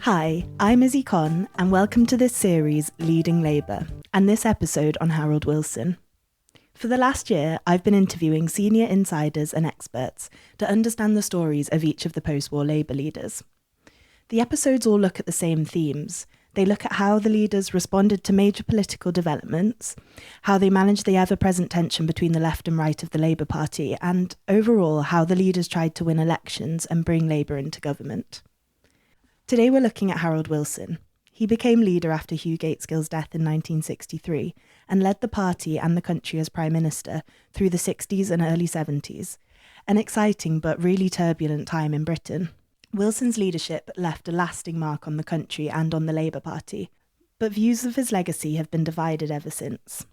Hi, I'm Izzy Conn, and welcome to this series, Leading Labour, and this episode on Harold Wilson. For the last year, I've been interviewing senior insiders and experts to understand the stories of each of the post-war Labour leaders. The episodes all look at the same themes. They look at how the leaders responded to major political developments, how they managed the ever-present tension between the left and right of the Labour Party, and overall how the leaders tried to win elections and bring Labour into government. Today we're looking at Harold Wilson. He became leader after Hugh Gaitskell's death in 1963 and led the party and the country as Prime Minister through the 60s and early 70s, an exciting but really turbulent time in Britain. Wilson's leadership left a lasting mark on the country and on the Labour Party, but views of his legacy have been divided ever since.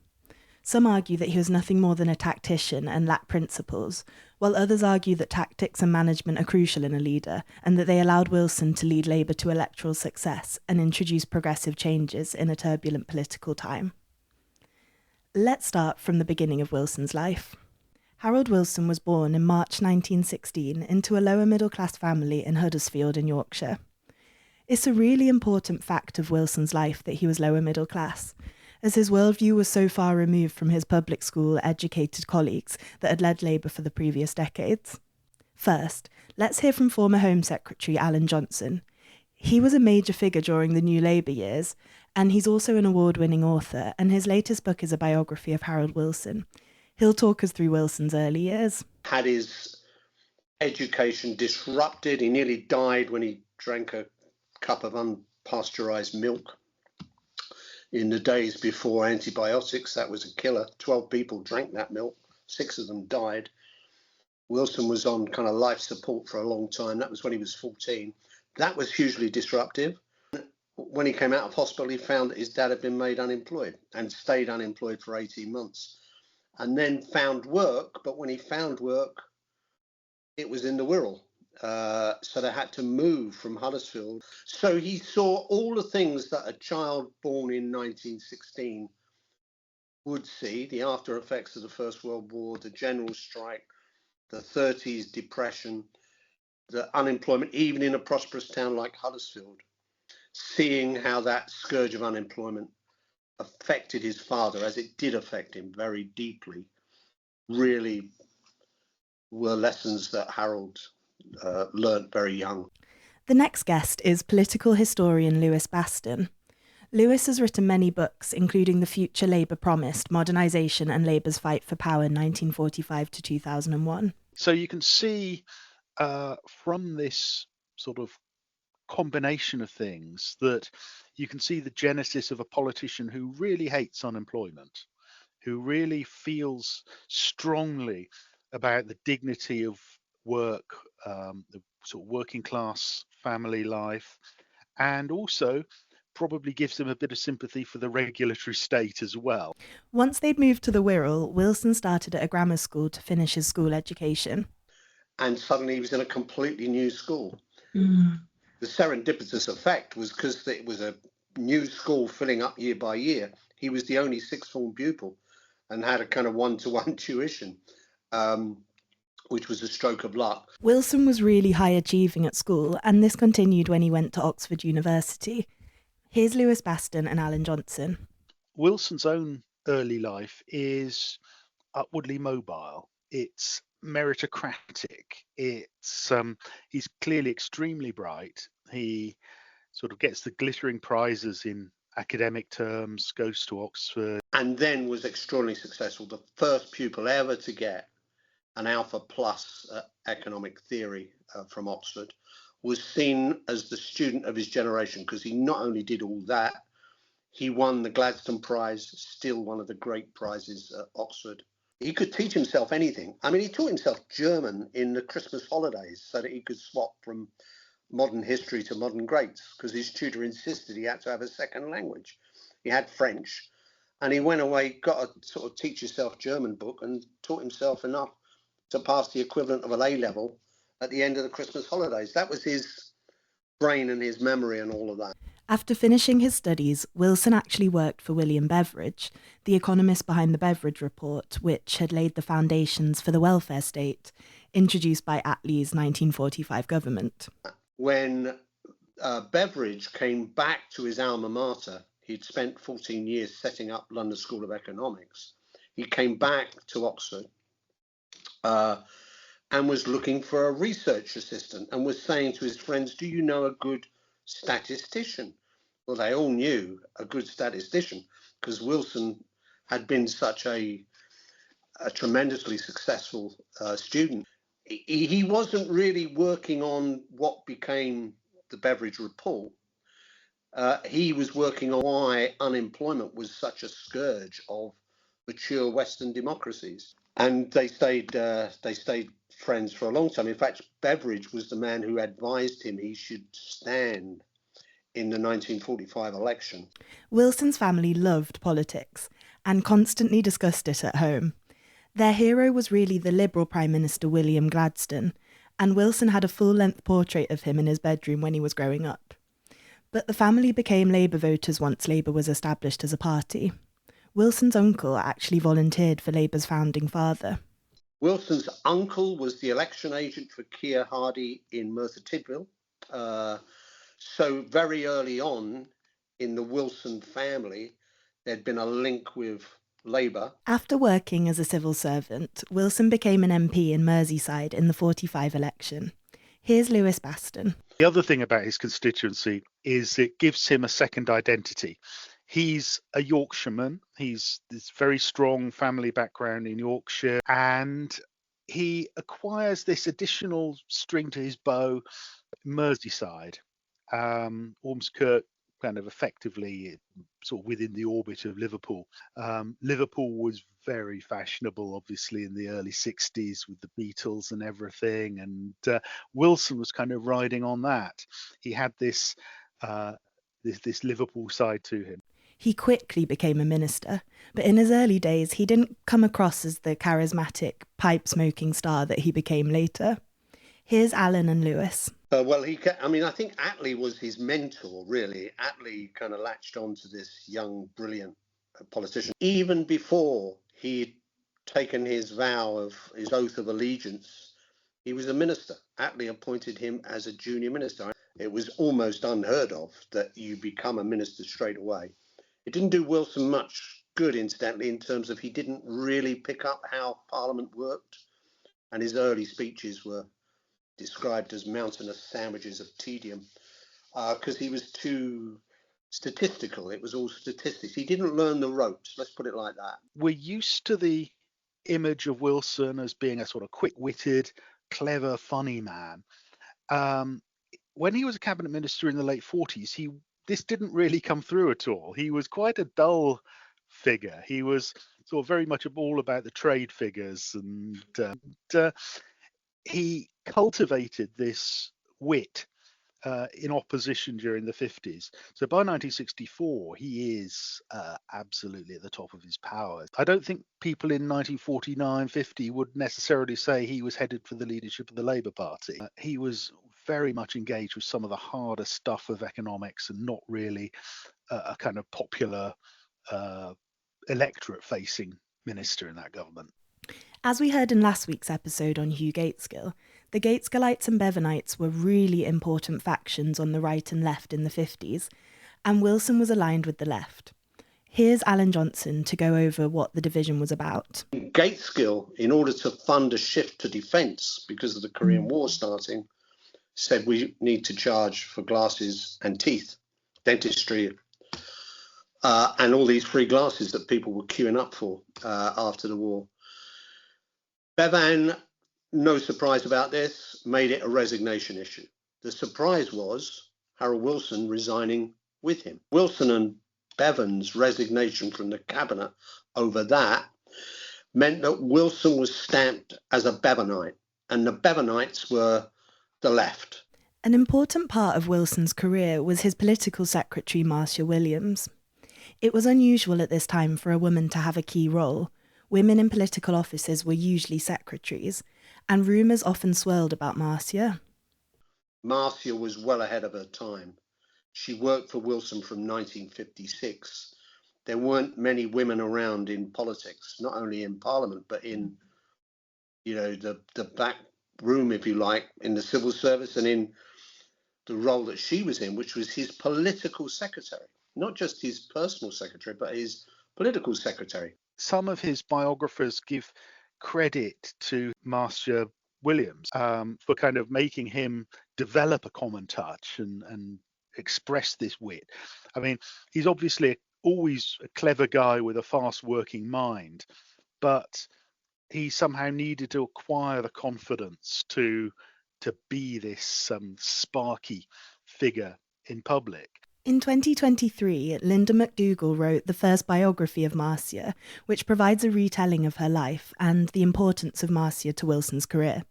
Some argue that he was nothing more than a tactician and lacked principles, while others argue that tactics and management are crucial in a leader, and that they allowed Wilson to lead Labour to electoral success and introduce progressive changes in a turbulent political time. Let's start from the beginning of Wilson's life. Harold Wilson was born in March 1916 into a lower middle-class family in Huddersfield in Yorkshire. It's a really important fact of Wilson's life that he was lower middle class, as his worldview was so far removed from his public school educated colleagues that had led Labour for the previous decades. First, let's hear from former Home Secretary Alan Johnson. He was a major figure during the New Labour years, and he's also an award-winning author, and his latest book is a biography of Harold Wilson. He'll talk us through Wilson's early years. Had his education disrupted. He nearly died when he drank a cup of unpasteurised milk. In the days before antibiotics, that was a killer. 12 people drank that milk. 6 of them died. Wilson was on kind of life support for a long time. That was when he was 14. That was hugely disruptive. When he came out of hospital, he found that his dad had been made unemployed and stayed unemployed for 18 months. And then found work, but when he found work, it was in the Wirral. So they had to move from Huddersfield. So he saw all the things that a child born in 1916 would see, the after effects of the First World War, the general strike, the 30s depression, the unemployment, even in a prosperous town like Huddersfield, seeing how that scourge of unemployment affected his father, as it did affect him very deeply, really were lessons that Harold learnt very young. The next guest is political historian Lewis Baston. Lewis has written many books, including The Future Labour Promised, Modernisation and Labour's Fight for Power 1945 to 2001. So you can see from this sort of combination of things that you can see the genesis of a politician who really hates unemployment, who really feels strongly about the dignity of work, the sort of working class family life, and also probably gives them a bit of sympathy for the regulatory state as well. Once they'd moved to the Wirral, Wilson started at a grammar school to finish his school education. And suddenly he was in a completely new school. The serendipitous effect was because it was a new school filling up year by year. He was the only sixth form pupil and had a kind of one-to-one tuition, which was a stroke of luck. Wilson was really high achieving at school, and this continued when he went to Oxford University. Here's Lewis Baston and Alan Johnson. Wilson's own early life is upwardly mobile. It's meritocratic. He's clearly extremely bright. He sort of gets the glittering prizes in academic terms, goes to Oxford. And then was extraordinarily successful. The first pupil ever to get an Alpha Plus economic theory from Oxford, was seen as the student of his generation, because he not only did all that, he won the Gladstone Prize, still one of the great prizes at Oxford. He could teach himself anything. I mean, he taught himself German in the Christmas holidays so that he could swap from modern history to modern greats, because his tutor insisted he had to have a second language. He had French, and he went away, got a sort of teach yourself German book and taught himself enough to pass the equivalent of an A-level at the end of the Christmas holidays. That was his brain and his memory and all of that. After finishing his studies, Wilson actually worked for William Beveridge, the economist behind the Beveridge Report, which had laid the foundations for the welfare state, introduced by Attlee's 1945 government. When Beveridge came back to his alma mater. He'd spent 14 years setting up London School of Economics. He came back to Oxford and was looking for a research assistant and was saying to his friends, do you know a good statistician? Well, they all knew a good statistician because Wilson had been such a tremendously successful student. He wasn't really working on what became the Beveridge Report. He was working on why unemployment was such a scourge of mature Western democracies, and they stayed friends for a long time. In fact, Beveridge was the man who advised him he should stand in the 1945 election. Wilson's family loved politics and constantly discussed it at home. Their hero was really the Liberal Prime Minister William Gladstone, and Wilson had a full-length portrait of him in his bedroom when he was growing up. But the family became Labour voters once Labour was established as a party. Wilson's uncle actually volunteered for Labour's founding father. Wilson's uncle was the election agent for Keir Hardie in Merthyr Tydfil. So very early on in the Wilson family, there'd been a link with Labour. After working as a civil servant, Wilson became an MP in Merseyside in the 45 election. Here's Lewis Baston. The other thing about his constituency is it gives him a second identity. He's a Yorkshireman. He's this very strong family background in Yorkshire, and he acquires this additional string to his bow, Merseyside. Ormskirk kind of effectively sort of within the orbit of Liverpool. Liverpool was very fashionable, obviously, in the early 60s with the Beatles and everything, and Wilson was kind of riding on that. He had this Liverpool side to him. He quickly became a minister, but in his early days he didn't come across as the charismatic, pipe-smoking star that he became later. Here's Alan and Lewis. I think Attlee was his mentor, really. Attlee kind of latched onto this young, brilliant politician. Even before he'd taken his vow of his oath of allegiance, he was a minister. Attlee appointed him as a junior minister. It was almost unheard of that you become a minister straight away. It didn't do Wilson much good, incidentally, in terms of he didn't really pick up how Parliament worked, and his early speeches were described as mountainous sandwiches of tedium because he was too statistical. It was all statistics. He didn't learn the ropes, let's put it like that. We're used to the image of Wilson as being a sort of quick-witted, clever, funny man. When he was a cabinet minister in the late 40s, this didn't really come through at all. He was quite a dull figure. He was sort of very much all about the trade figures, and he cultivated this wit in opposition during the 50s. So by 1964, he is absolutely at the top of his powers. I don't think people in 1949-50 would necessarily say he was headed for the leadership of the Labour Party. He was very much engaged with some of the harder stuff of economics and not really a kind of popular electorate-facing minister in that government. As we heard in last week's episode on Hugh Gateskill, the Gateskillites and Bevanites were really important factions on the right and left in the 50s, and Wilson was aligned with the left. Here's Alan Johnson to go over what the division was about. Gateskill, in order to fund a shift to defence because of the Korean War starting, said we need to charge for glasses and teeth, dentistry, and all these free glasses that people were queuing up for after the war. Bevan, no surprise about this, made it a resignation issue. The surprise was Harold Wilson resigning with him. Wilson and Bevan's resignation from the cabinet over that meant that Wilson was stamped as a Bevanite, and the Bevanites were the left. An important part of Wilson's career was his political secretary, Marcia Williams. It was unusual at this time for a woman to have a key role. Women in political offices were usually secretaries, and rumours often swirled about Marcia. Marcia was well ahead of her time. She worked for Wilson from 1956. There weren't many women around in politics, not only in Parliament, but in, the back room, if you like, in the civil service and in the role that she was in, which was his political secretary, not just his personal secretary, but his political secretary. Some of his biographers give credit to Marcia Williams for kind of making him develop a common touch and express this wit. I mean, he's obviously always a clever guy with a fast working mind, but he somehow needed to acquire the confidence to be this sparky figure in public. In 2023, Linda McDougall wrote the first biography of Marcia, which provides a retelling of her life and the importance of Marcia to Wilson's career.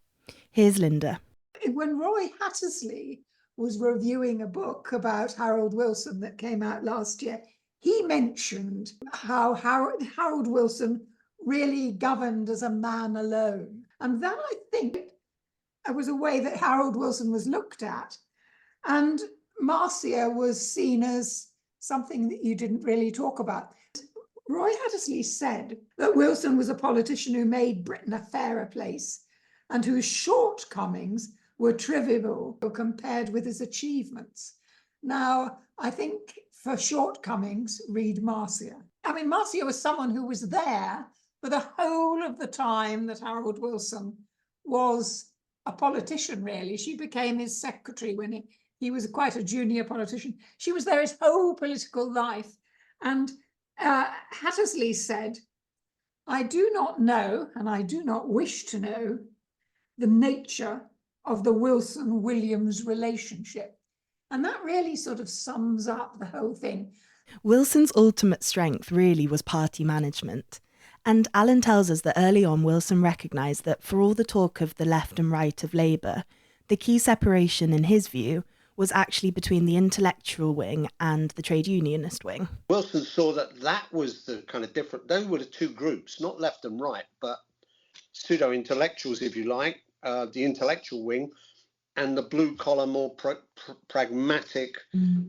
Here's Linda. When Roy Hattersley was reviewing a book about Harold Wilson that came out last year, he mentioned how Harold Wilson really governed as a man alone. And that, I think, was a way that Harold Wilson was looked at. And Marcia was seen as something that you didn't really talk about. Roy Hattersley said that Wilson was a politician who made Britain a fairer place and whose shortcomings were trivial compared with his achievements. Now, I think for shortcomings, read Marcia. I mean, Marcia was someone who was there for the whole of the time that Harold Wilson was a politician, really. She became his secretary when he was quite a junior politician. She was there his whole political life. And Hattersley said, "I do not know, and I do not wish to know, the nature of the Wilson-Williams relationship." And that really sort of sums up the whole thing. Wilson's ultimate strength really was party management. And Alan tells us that early on Wilson recognised that for all the talk of the left and right of Labour, the key separation in his view was actually between the intellectual wing and the trade unionist wing. Wilson saw that was the kind of different, those were the two groups, not left and right, but pseudo-intellectuals, if you like, the intellectual wing, and the blue-collar, more pragmatic,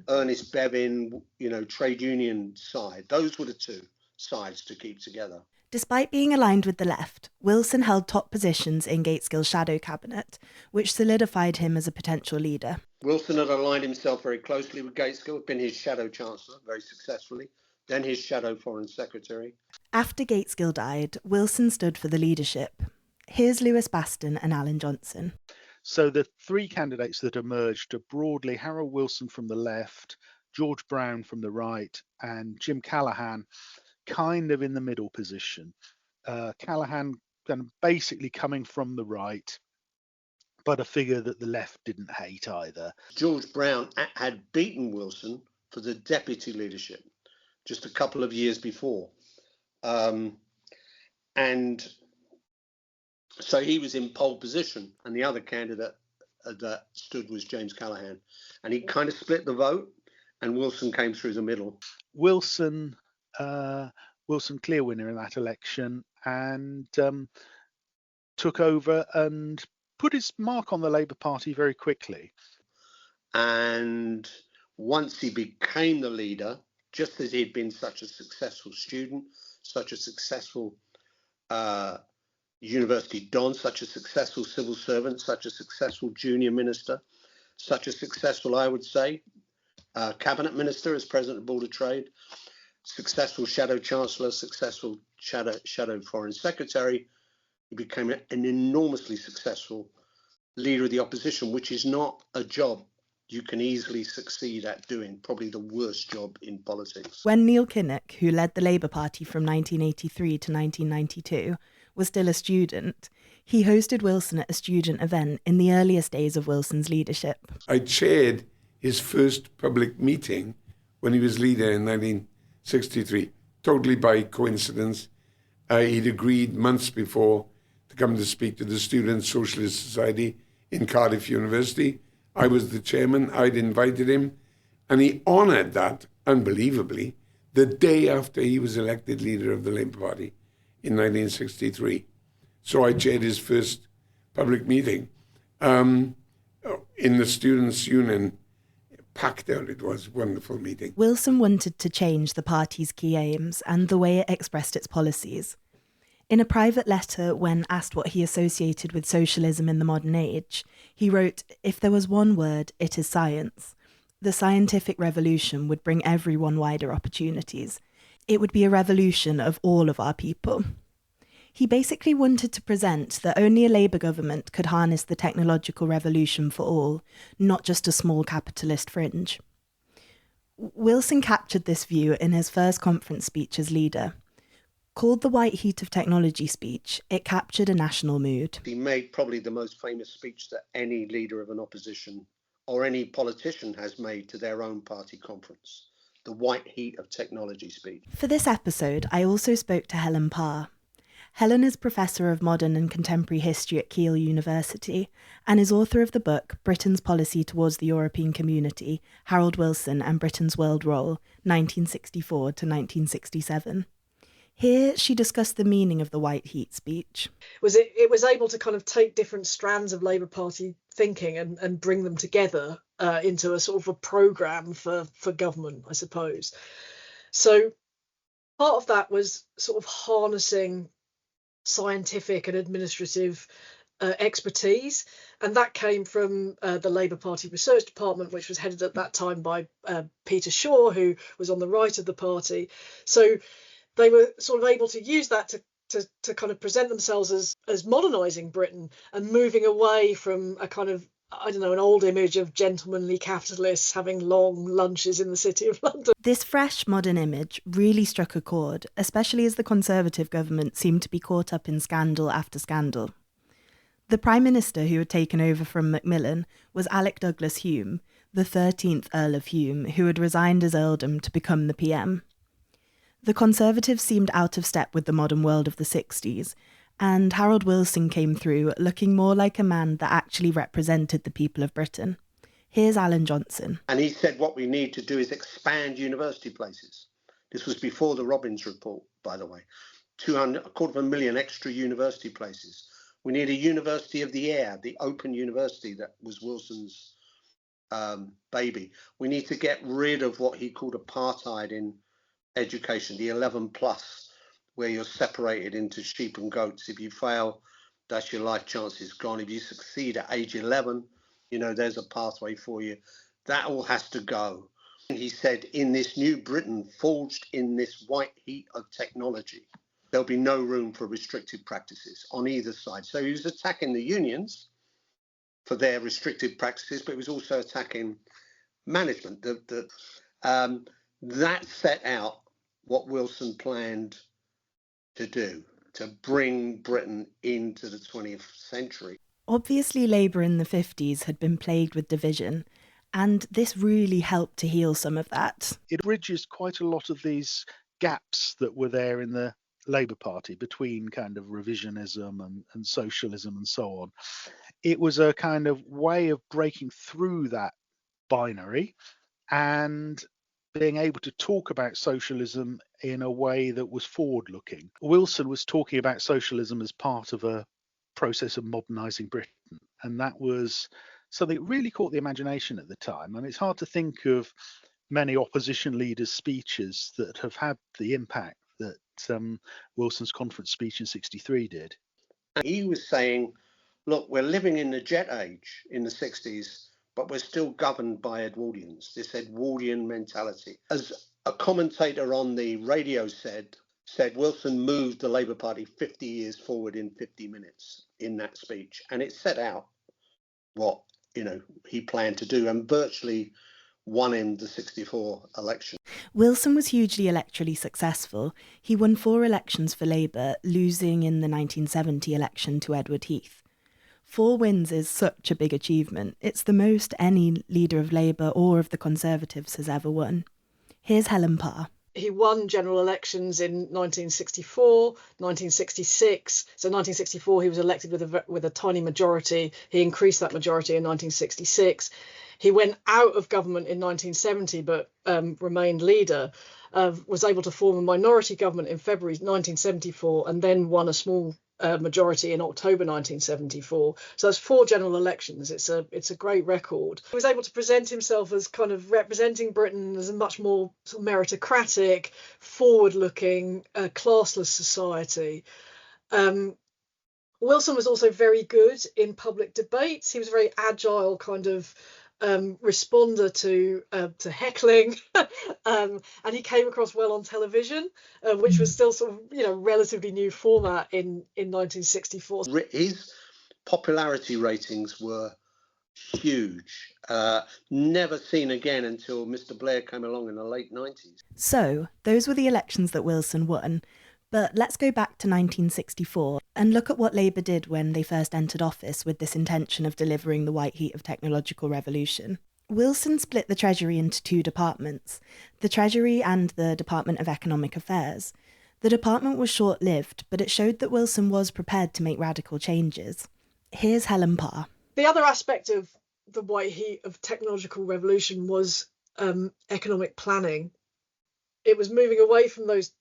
Ernest Bevin, trade union side. Those were the two sides to keep together. Despite being aligned with the left, Wilson held top positions in Gaitskill's shadow cabinet, which solidified him as a potential leader. Wilson had aligned himself very closely with Gaitskill, had been his shadow chancellor very successfully, then his shadow foreign secretary. After Gaitskill died, Wilson stood for the leadership. Here's Lewis Baston and Alan Johnson. So the three candidates that emerged are broadly Harold Wilson from the left, George Brown from the right, and Jim Callaghan kind of in the middle position. Callaghan kind of basically coming from the right, but a figure that the left didn't hate either. George Brown had beaten Wilson for the deputy leadership just a couple of years before. And so he was in pole position, and the other candidate that stood was James Callaghan. And he kind of split the vote, and Wilson came through the middle. Wilson clear winner in that election, and took over and put his mark on the Labour Party very quickly. And once he became the leader, just as he'd been such a successful student, such a successful university don, such a successful civil servant, such a successful junior minister, such a successful, I would say, cabinet minister as president of Board of Trade, successful shadow chancellor, successful shadow foreign secretary. He became an enormously successful leader of the opposition, which is not a job you can easily succeed at doing, probably the worst job in politics. When Neil Kinnock, who led the Labour Party from 1983 to 1992, was still a student, he hosted Wilson at a student event in the earliest days of Wilson's leadership. I chaired his first public meeting when he was leader in 1963, totally by coincidence. He'd agreed months before to come to speak to the Student Socialist Society in Cardiff University. I was the chairman. I'd invited him, and he honoured that, unbelievably, the day after he was elected leader of the Labour Party in 1963. So I chaired his first public meeting in the Students' Union. Packed out, it was a wonderful meeting. Wilson wanted to change the party's key aims and the way it expressed its policies. In a private letter, when asked what he associated with socialism in the modern age, he wrote, "If there was one word, it is science. The scientific revolution would bring everyone wider opportunities. It would be a revolution of all of our people." He basically wanted to present that only a Labour government could harness the technological revolution for all, not just a small capitalist fringe. Wilson captured this view in his first conference speech as leader. Called the White Heat of Technology speech, it captured a national mood. He made probably the most famous speech that any leader of an opposition or any politician has made to their own party conference, the White Heat of Technology speech. For this episode, I also spoke to Helen Parr. Helen is Professor of Modern and Contemporary History at Keele University and is author of the book Britain's Policy Towards the European Community, Harold Wilson and Britain's World Role, 1964 to 1967. Here, she discussed the meaning of the White Heat speech. It was able to kind of take different strands of Labour Party thinking and bring them together into a sort of a programme for government, I suppose. So part of that was sort of harnessing scientific and administrative expertise, and that came from the Labour Party Research Department, which was headed at that time by Peter Shaw, who was on the right of the party. So they were sort of able to use that to kind of present themselves as modernising Britain and moving away from a kind of, I don't know, an old image of gentlemanly capitalists having long lunches in the City of London. This fresh modern image really struck a chord, especially as the Conservative government seemed to be caught up in scandal after scandal. The Prime Minister who had taken over from Macmillan was Alec Douglas Hume, the 13th Earl of Hume, who had resigned his earldom to become the PM. The Conservatives seemed out of step with the modern world of the 60s, and Harold Wilson came through looking more like a man that actually represented the people of Britain. Here's Alan Johnson. And he said what we need to do is expand university places. This was before the Robbins report, by the way. 250,000 extra university places. We need a university of the air, the open university that was Wilson's baby. We need to get rid of what he called apartheid in education, the 11 plus, where you're separated into sheep and goats. If you fail, that's your life chances gone. If you succeed at age 11, there's a pathway for you. That all has to go. And he said, in this new Britain, forged in this white heat of technology, there'll be no room for restrictive practices on either side. So he was attacking the unions for their restrictive practices, but he was also attacking management. That set out what Wilson planned to do, to bring Britain into the 20th century. Obviously, Labour in the 50s had been plagued with division, and this really helped to heal some of that. It bridges quite a lot of these gaps that were there in the Labour Party between kind of revisionism and socialism and so on. It was a kind of way of breaking through that binary and being able to talk about socialism in a way that was forward-looking. Wilson was talking about socialism as part of a process of modernising Britain, and that was something that really caught the imagination at the time. And it's hard to think of many opposition leaders' speeches that have had the impact that Wilson's conference speech in '63 did. He was saying, look, we're living in the jet age in the 60s, but we're still governed by Edwardians, this Edwardian mentality. As a commentator on the radio said Wilson moved the Labour Party 50 years forward in 50 minutes in that speech. And it set out what, he planned to do and virtually won him the 64 election. Wilson was hugely electorally successful. He won 4 elections for Labour, losing in the 1970 election to Edward Heath. 4 wins is such a big achievement. It's the most any leader of Labour or of the Conservatives has ever won. Here's Helen Parr. He won general elections in 1964, 1966. So 1964, he was elected with a tiny majority. He increased that majority in 1966. He went out of government in 1970, but remained leader. Was able to form a minority government in February 1974, and then won a small majority in October 1974. So that's 4 general elections. It's a great record. He was able to present himself as kind of representing Britain as a much more sort of meritocratic, forward-looking, classless society. Wilson was also very good in public debates. He was a very agile kind of responder to heckling, and he came across well on television, which was still sort of relatively new format in 1964. His popularity ratings were huge, never seen again until Mr. Blair came along in the late 90s. So, those were the elections that Wilson won. But let's go back to 1964 and look at what Labour did when they first entered office with this intention of delivering the white heat of technological revolution. Wilson split the Treasury into two departments, the Treasury and the Department of Economic Affairs. The department was short-lived, but it showed that Wilson was prepared to make radical changes. Here's Helen Parr. The other aspect of the white heat of technological revolution was economic planning. It was moving away from those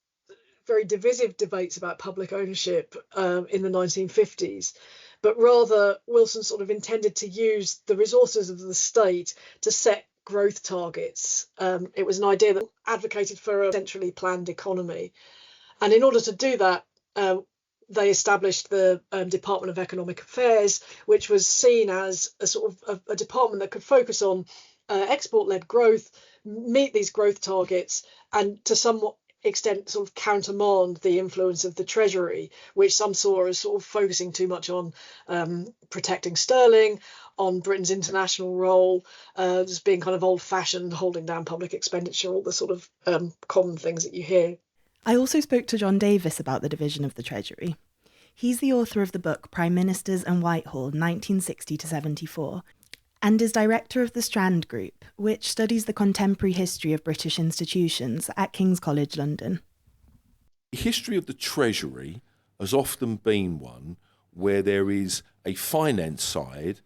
very divisive debates about public ownership in the 1950s, but rather Wilson sort of intended to use the resources of the state to set growth targets. It was an idea that advocated for a centrally planned economy. And in order to do that, they established the Department of Economic Affairs, which was seen as a sort of a department that could focus on export-led growth, meet these growth targets, and to somewhat extent sort of countermand the influence of the Treasury, which some saw as sort of focusing too much on protecting sterling, on Britain's international role, just being kind of old-fashioned, holding down public expenditure, all the sort of common things that you hear. I also spoke to Jon Davis about the division of the Treasury. He's the author of the book Prime Ministers and Whitehall, 1960 to 74, and is director of the Strand Group, which studies the contemporary history of British institutions at King's College London. The history of the Treasury has often been one where there is a finance side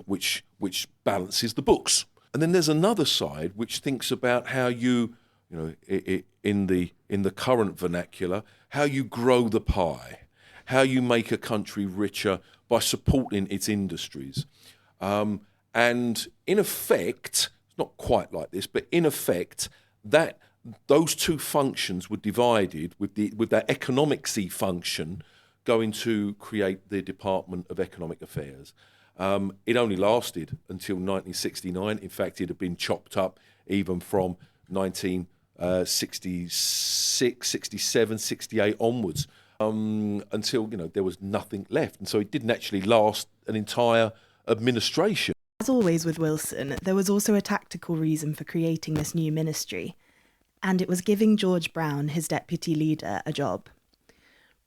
which balances the books. And then there's another side which thinks about how you know, in the current vernacular, how you grow the pie, how you make a country richer by supporting its industries. And in effect, it's not quite like this, but in effect, that those two functions were divided with that economicsy function going to create the Department of Economic Affairs. It only lasted until 1969. In fact, it had been chopped up even from 1966, 67, 68 onwards, until there was nothing left. And so it didn't actually last an entire administration. As always with Wilson, there was also a tactical reason for creating this new ministry, and it was giving George Brown, his deputy leader, a job.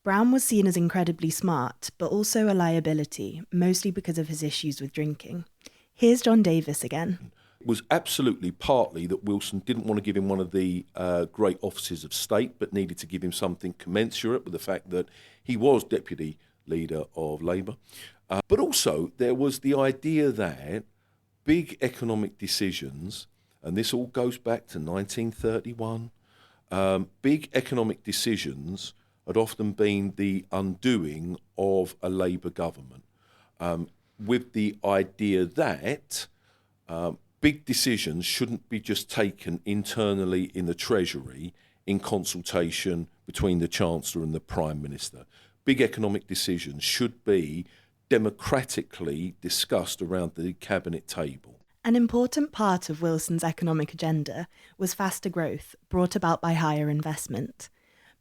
Brown was seen as incredibly smart, but also a liability, mostly because of his issues with drinking. Here's Jon Davis again. It was absolutely partly that Wilson didn't want to give him one of the great offices of state, but needed to give him something commensurate with the fact that he was deputy leader of Labour. But also there was the idea that big economic decisions, and this all goes back to 1931, big economic decisions had often been the undoing of a Labour government, with the idea that big decisions shouldn't be just taken internally in the Treasury in consultation between the Chancellor and the Prime Minister. Big economic decisions should be democratically discussed around the cabinet table. An important part of Wilson's economic agenda was faster growth, brought about by higher investment.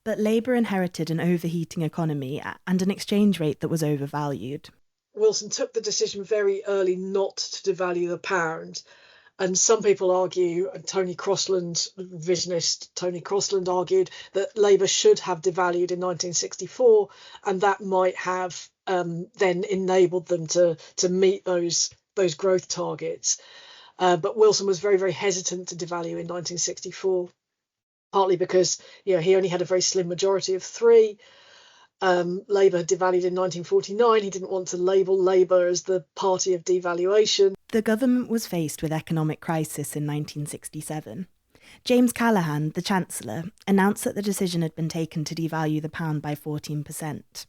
But Labour inherited an overheating economy and an exchange rate that was overvalued. Wilson took the decision very early not to devalue the pound. And some people argue, and revisionist Tony Crossland argued, that Labour should have devalued in 1964, and that might have then enabled them to meet those growth targets. But Wilson was very, very hesitant to devalue in 1964, partly because he only had a very slim majority of 3. Labour had devalued in 1949. He didn't want to label Labour as the party of devaluation. The government was faced with economic crisis in 1967. James Callaghan, the Chancellor, announced that the decision had been taken to devalue the pound by 14%.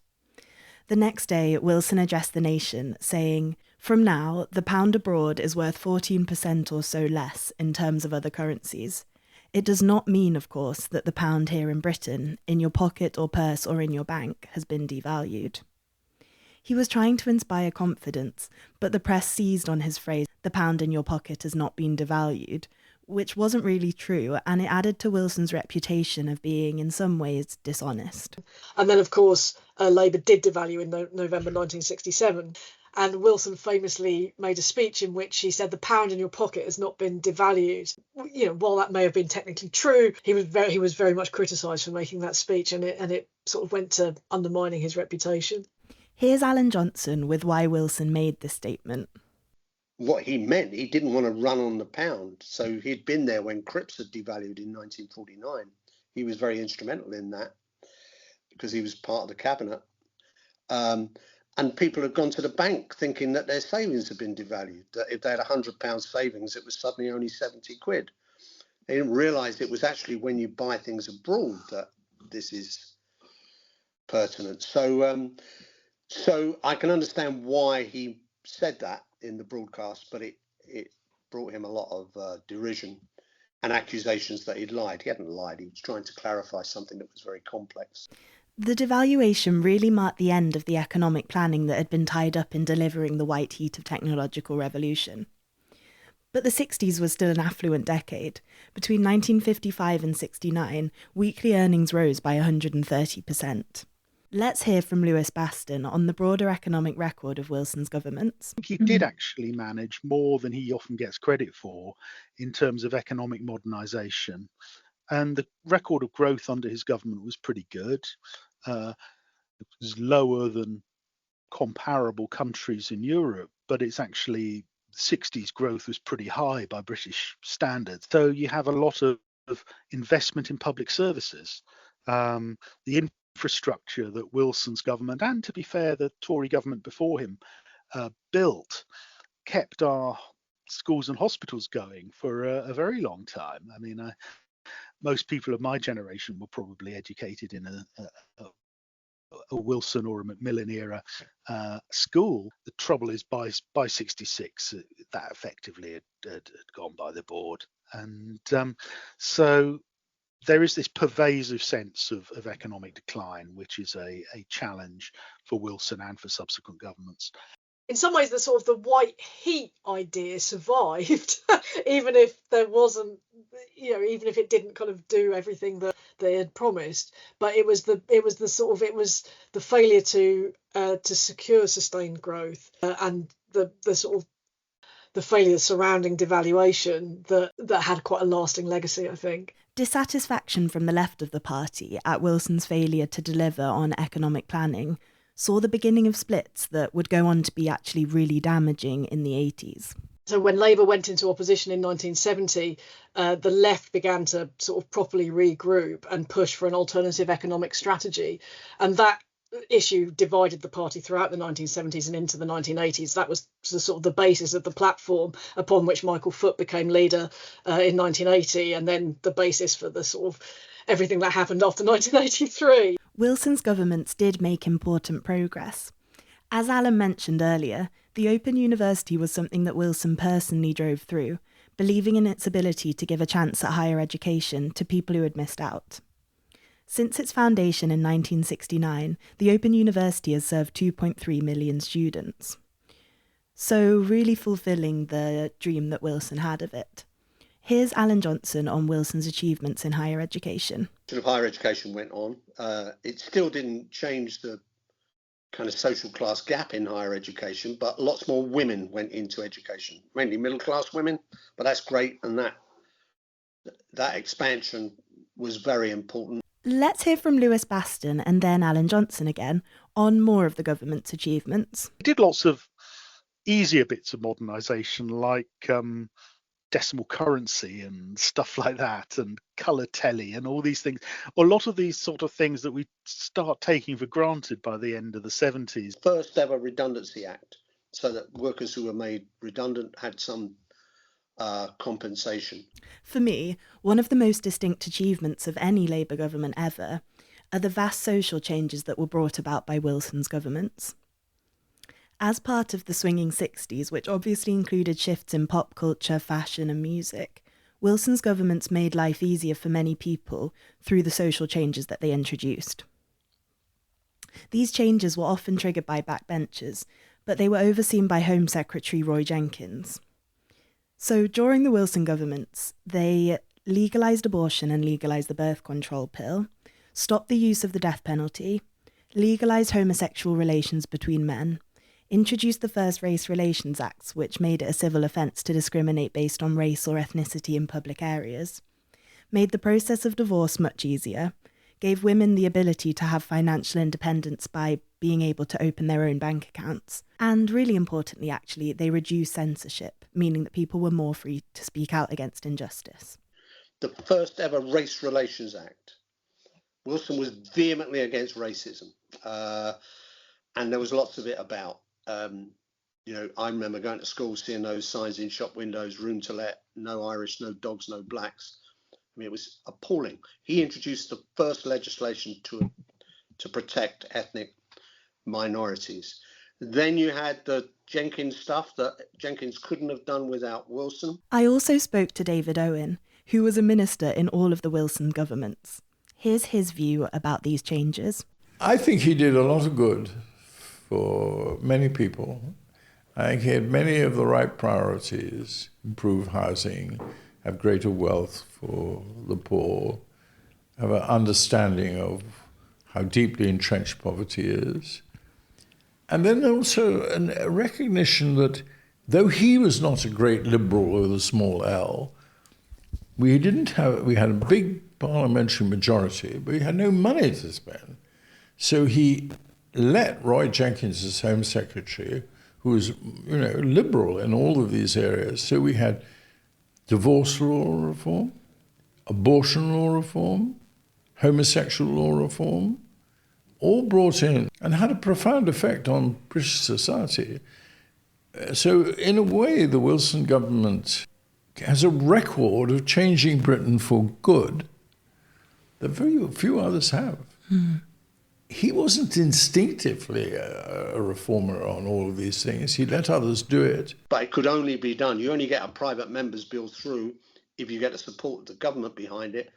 The next day, Wilson addressed the nation, saying, "From now, the pound abroad is worth 14% or so less in terms of other currencies. It does not mean, of course, that the pound here in Britain, in your pocket or purse or in your bank, has been devalued. He was trying to inspire confidence, but the press seized on his phrase, "the pound in your pocket has not been devalued," which wasn't really true, and it added to Wilson's reputation of being, in some ways, dishonest. And then, of course, Labour did devalue in November 1967. And Wilson famously made a speech in which he said the pound in your pocket has not been devalued. You know, while that may have been technically true, he was very much criticised for making that speech, and it sort of went to undermining his reputation. Here's Alan Johnson with why Wilson made this statement. What he meant, he didn't want to run on the pound. So he'd been there when Cripps had devalued in 1949. He was very instrumental in that because he was part of the cabinet. And people had gone to the bank thinking that their savings had been devalued, that if they had £100 savings, it was suddenly only 70 quid. They didn't realise it was actually when you buy things abroad that this is pertinent. So I can understand why he said that in the broadcast, but it brought him a lot of derision and accusations that he'd lied. He hadn't lied. He was trying to clarify something that was very complex. The devaluation really marked the end of the economic planning that had been tied up in delivering the white heat of technological revolution. But the 60s was still an affluent decade. Between 1955 and 69, weekly earnings rose by 130%. Let's hear from Lewis Baston on the broader economic record of Wilson's governments. I think he did actually manage more than he often gets credit for in terms of economic modernisation. And the record of growth under his government was pretty good. It was lower than comparable countries in Europe, but it's actually, the 60s growth was pretty high by British standards. So you have a lot of investment in public services. The infrastructure that Wilson's government, and to be fair, the Tory government before him, built, kept our schools and hospitals going for a very long time. I mean, most people of my generation were probably educated in a Wilson or a Macmillan era school. The trouble is, by 66, that effectively had gone by the board. And so there is this pervasive sense of economic decline, which is a challenge for Wilson and for subsequent governments. In some ways, the sort of the white heat idea survived, even if there wasn't, even if it didn't kind of do everything that they had promised. But it was the failure to secure sustained growth and the failure surrounding devaluation that had quite a lasting legacy, I think. Dissatisfaction from the left of the party at Wilson's failure to deliver on economic planning saw the beginning of splits that would go on to be actually really damaging in the 80s. So when Labour went into opposition in 1970, the left began to sort of properly regroup and push for an alternative economic strategy. And that issue divided the party throughout the 1970s and into the 1980s. That was sort of the basis of the platform upon which Michael Foot became leader in 1980, and then the basis for the sort of everything that happened after 1983. Wilson's governments did make important progress. As Alan mentioned earlier, the Open University was something that Wilson personally drove through, believing in its ability to give a chance at higher education to people who had missed out. Since its foundation in 1969, the Open University has served 2.3 million students. So really fulfilling the dream that Wilson had of it. Here's Alan Johnson on Wilson's achievements in higher education. Higher education went on. It still didn't change the kind of social class gap in higher education, but lots more women went into education, mainly middle class women, but that's great. And that expansion was very important. Let's hear from Lewis Baston and then Alan Johnson again on more of the government's achievements. It did lots of easier bits of modernisation, like decimal currency and stuff like that, and colour telly and all these things. A lot of these sort of things that we start taking for granted by the end of the 70s. First ever Redundancy Act, so that workers who were made redundant had some compensation. For me, one of the most distinct achievements of any Labour government ever are the vast social changes that were brought about by Wilson's governments. As part of the swinging 60s, which obviously included shifts in pop culture, fashion and music, Wilson's governments made life easier for many people through the social changes that they introduced. These changes were often triggered by backbenchers, but they were overseen by Home Secretary Roy Jenkins. So during the Wilson governments, they legalised abortion and legalised the birth control pill, stopped the use of the death penalty, legalised homosexual relations between men, introduced the first Race Relations Acts, which made it a civil offence to discriminate based on race or ethnicity in public areas, made the process of divorce much easier, gave women the ability to have financial independence by being able to open their own bank accounts, and really importantly, actually, they reduced censorship, meaning that people were more free to speak out against injustice. The first ever Race Relations Act. Wilson was vehemently against racism, and there was lots of it about. I remember going to school, seeing those signs in shop windows, room to let, no Irish, no dogs, no blacks. I mean, it was appalling. He introduced the first legislation to protect ethnic minorities. Then you had the Jenkins stuff that Jenkins couldn't have done without Wilson. I also spoke to David Owen, who was a minister in all of the Wilson governments. Here's his view about these changes. I think he did a lot of good for many people. I think he had many of the right priorities: improve housing, have greater wealth for the poor, have an understanding of how deeply entrenched poverty is. And then also a recognition that though he was not a great liberal with a small L, we had a big parliamentary majority, but he had no money to spend. So he let Roy Jenkins as Home Secretary, who was, liberal in all of these areas. So we had divorce law reform, abortion law reform, homosexual law reform, all brought in and had a profound effect on British society. So in a way, the Wilson government has a record of changing Britain for good that very few others have. He wasn't instinctively a reformer on all of these things. He let others do it. But it could only be done. You only get a private member's bill through if you get the support of the government behind it.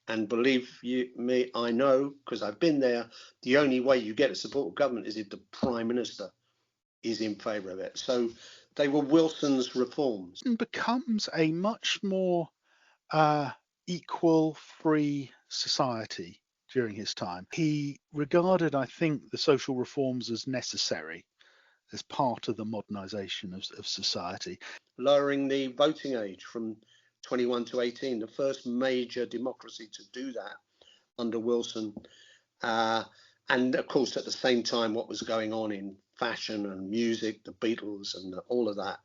And believe me, I know, because I've been there, the only way you get the support of government is if the Prime Minister is in favour of it. So they were Wilson's reforms. It becomes a much more equal, free society during his time. He regarded, I think, the social reforms as necessary, as part of the modernisation of society. Lowering the voting age from 21 to 18, the first major democracy to do that under Wilson. And of course, at the same time, what was going on in fashion and music, the Beatles and all of that,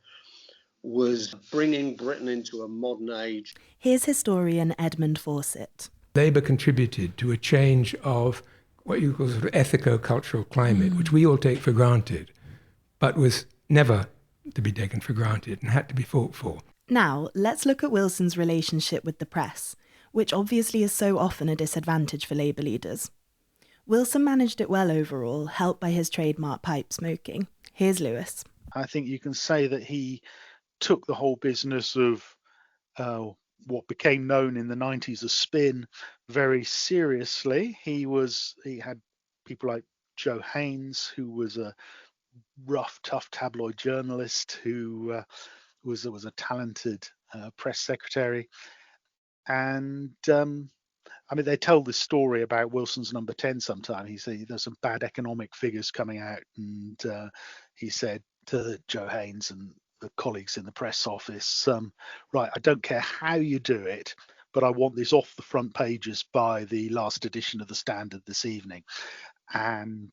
was bringing Britain into a modern age. Here's historian Edmund Fawcett. Labour contributed to a change of what you call sort of ethico-cultural climate, which we all take for granted, but was never to be taken for granted and had to be fought for. Now, let's look at Wilson's relationship with the press, which obviously is so often a disadvantage for Labour leaders. Wilson managed it well overall, helped by his trademark pipe smoking. Here's Lewis. I think you can say that he took the whole business of what became known in the 90s as spin very seriously. He had people like Joe Haynes, who was a rough, tough tabloid journalist who was a talented press secretary. And they tell this story about Wilson's number 10 sometime. He said there's some bad economic figures coming out, and he said to Joe Haynes and the colleagues in the press office, right, I don't care how you do it, but I want this off the front pages by the last edition of the Standard this evening. And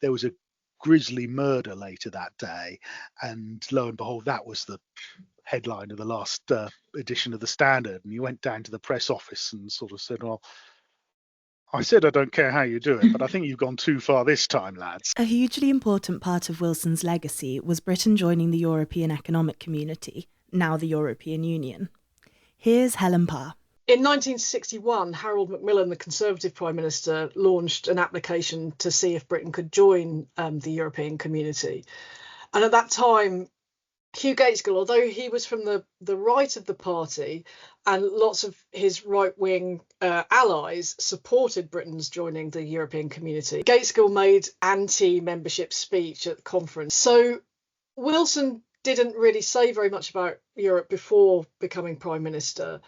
there was a grisly murder later that day, and lo and behold, that was the headline of the last edition of the Standard. And you went down to the press office and sort of said, well, I said I don't care how you do it, but I think you've gone too far this time, lads. A hugely important part of Wilson's legacy was Britain joining the European Economic Community, now the European Union. Here's Helen Parr. In 1961, Harold Macmillan, the Conservative Prime Minister, launched an application to see if Britain could join the European Community. And at that time, Hugh Gaitskell, although he was from the right of the party and lots of his right-wing allies supported Britain's joining the European community, Gaitskell made anti-membership speech at the conference. So Wilson didn't really say very much about Europe before becoming Prime Minister.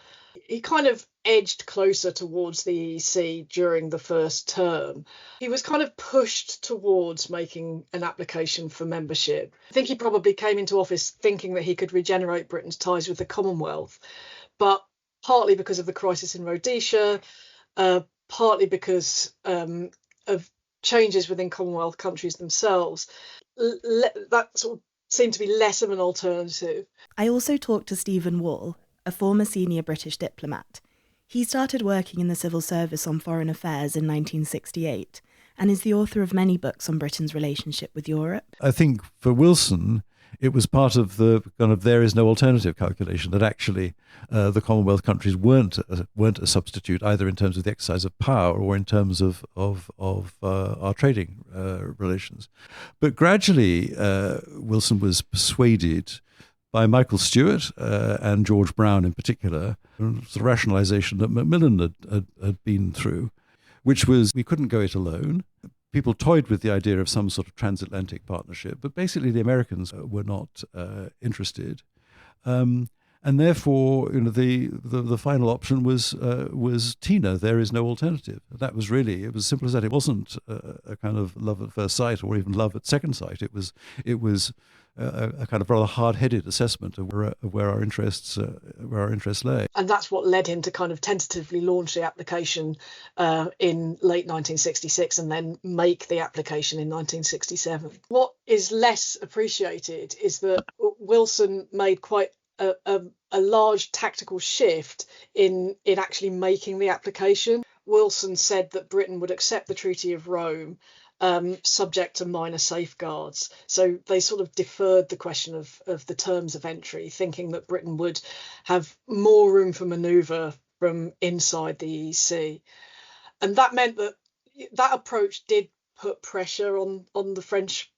He kind of edged closer towards the EEC during the first term. He was kind of pushed towards making an application for membership. I think he probably came into office thinking that he could regenerate Britain's ties with the Commonwealth, but partly because of the crisis in Rhodesia, partly because of changes within Commonwealth countries themselves, that sort of seemed to be less of an alternative. I also talked to Stephen Wall, a former senior British diplomat. He started working in the civil service on foreign affairs in 1968 and is the author of many books on Britain's relationship with Europe. I think for Wilson, it was part of the kind of there is no alternative calculation that actually the Commonwealth countries weren't a substitute either in terms of the exercise of power or in terms of our trading relations. But gradually, Wilson was persuaded by Michael Stewart and George Brown in particular, the rationalisation that Macmillan had been through, which was we couldn't go it alone. People toyed with the idea of some sort of transatlantic partnership, but basically the Americans were not interested. And therefore, the final option was TINA. There is no alternative. That was really, it was as simple as that. It wasn't a kind of love at first sight or even love at second sight. It was a kind of rather hard-headed assessment of where our interests lay. And that's what led him to kind of tentatively launch the application in late 1966 and then make the application in 1967. What is less appreciated is that Wilson made quite a large tactical shift in actually making the application. Wilson said that Britain would accept the Treaty of Rome subject to minor safeguards. So they sort of deferred the question of the terms of entry, thinking that Britain would have more room for manoeuvre from inside the EEC. And that meant that approach did put pressure on the French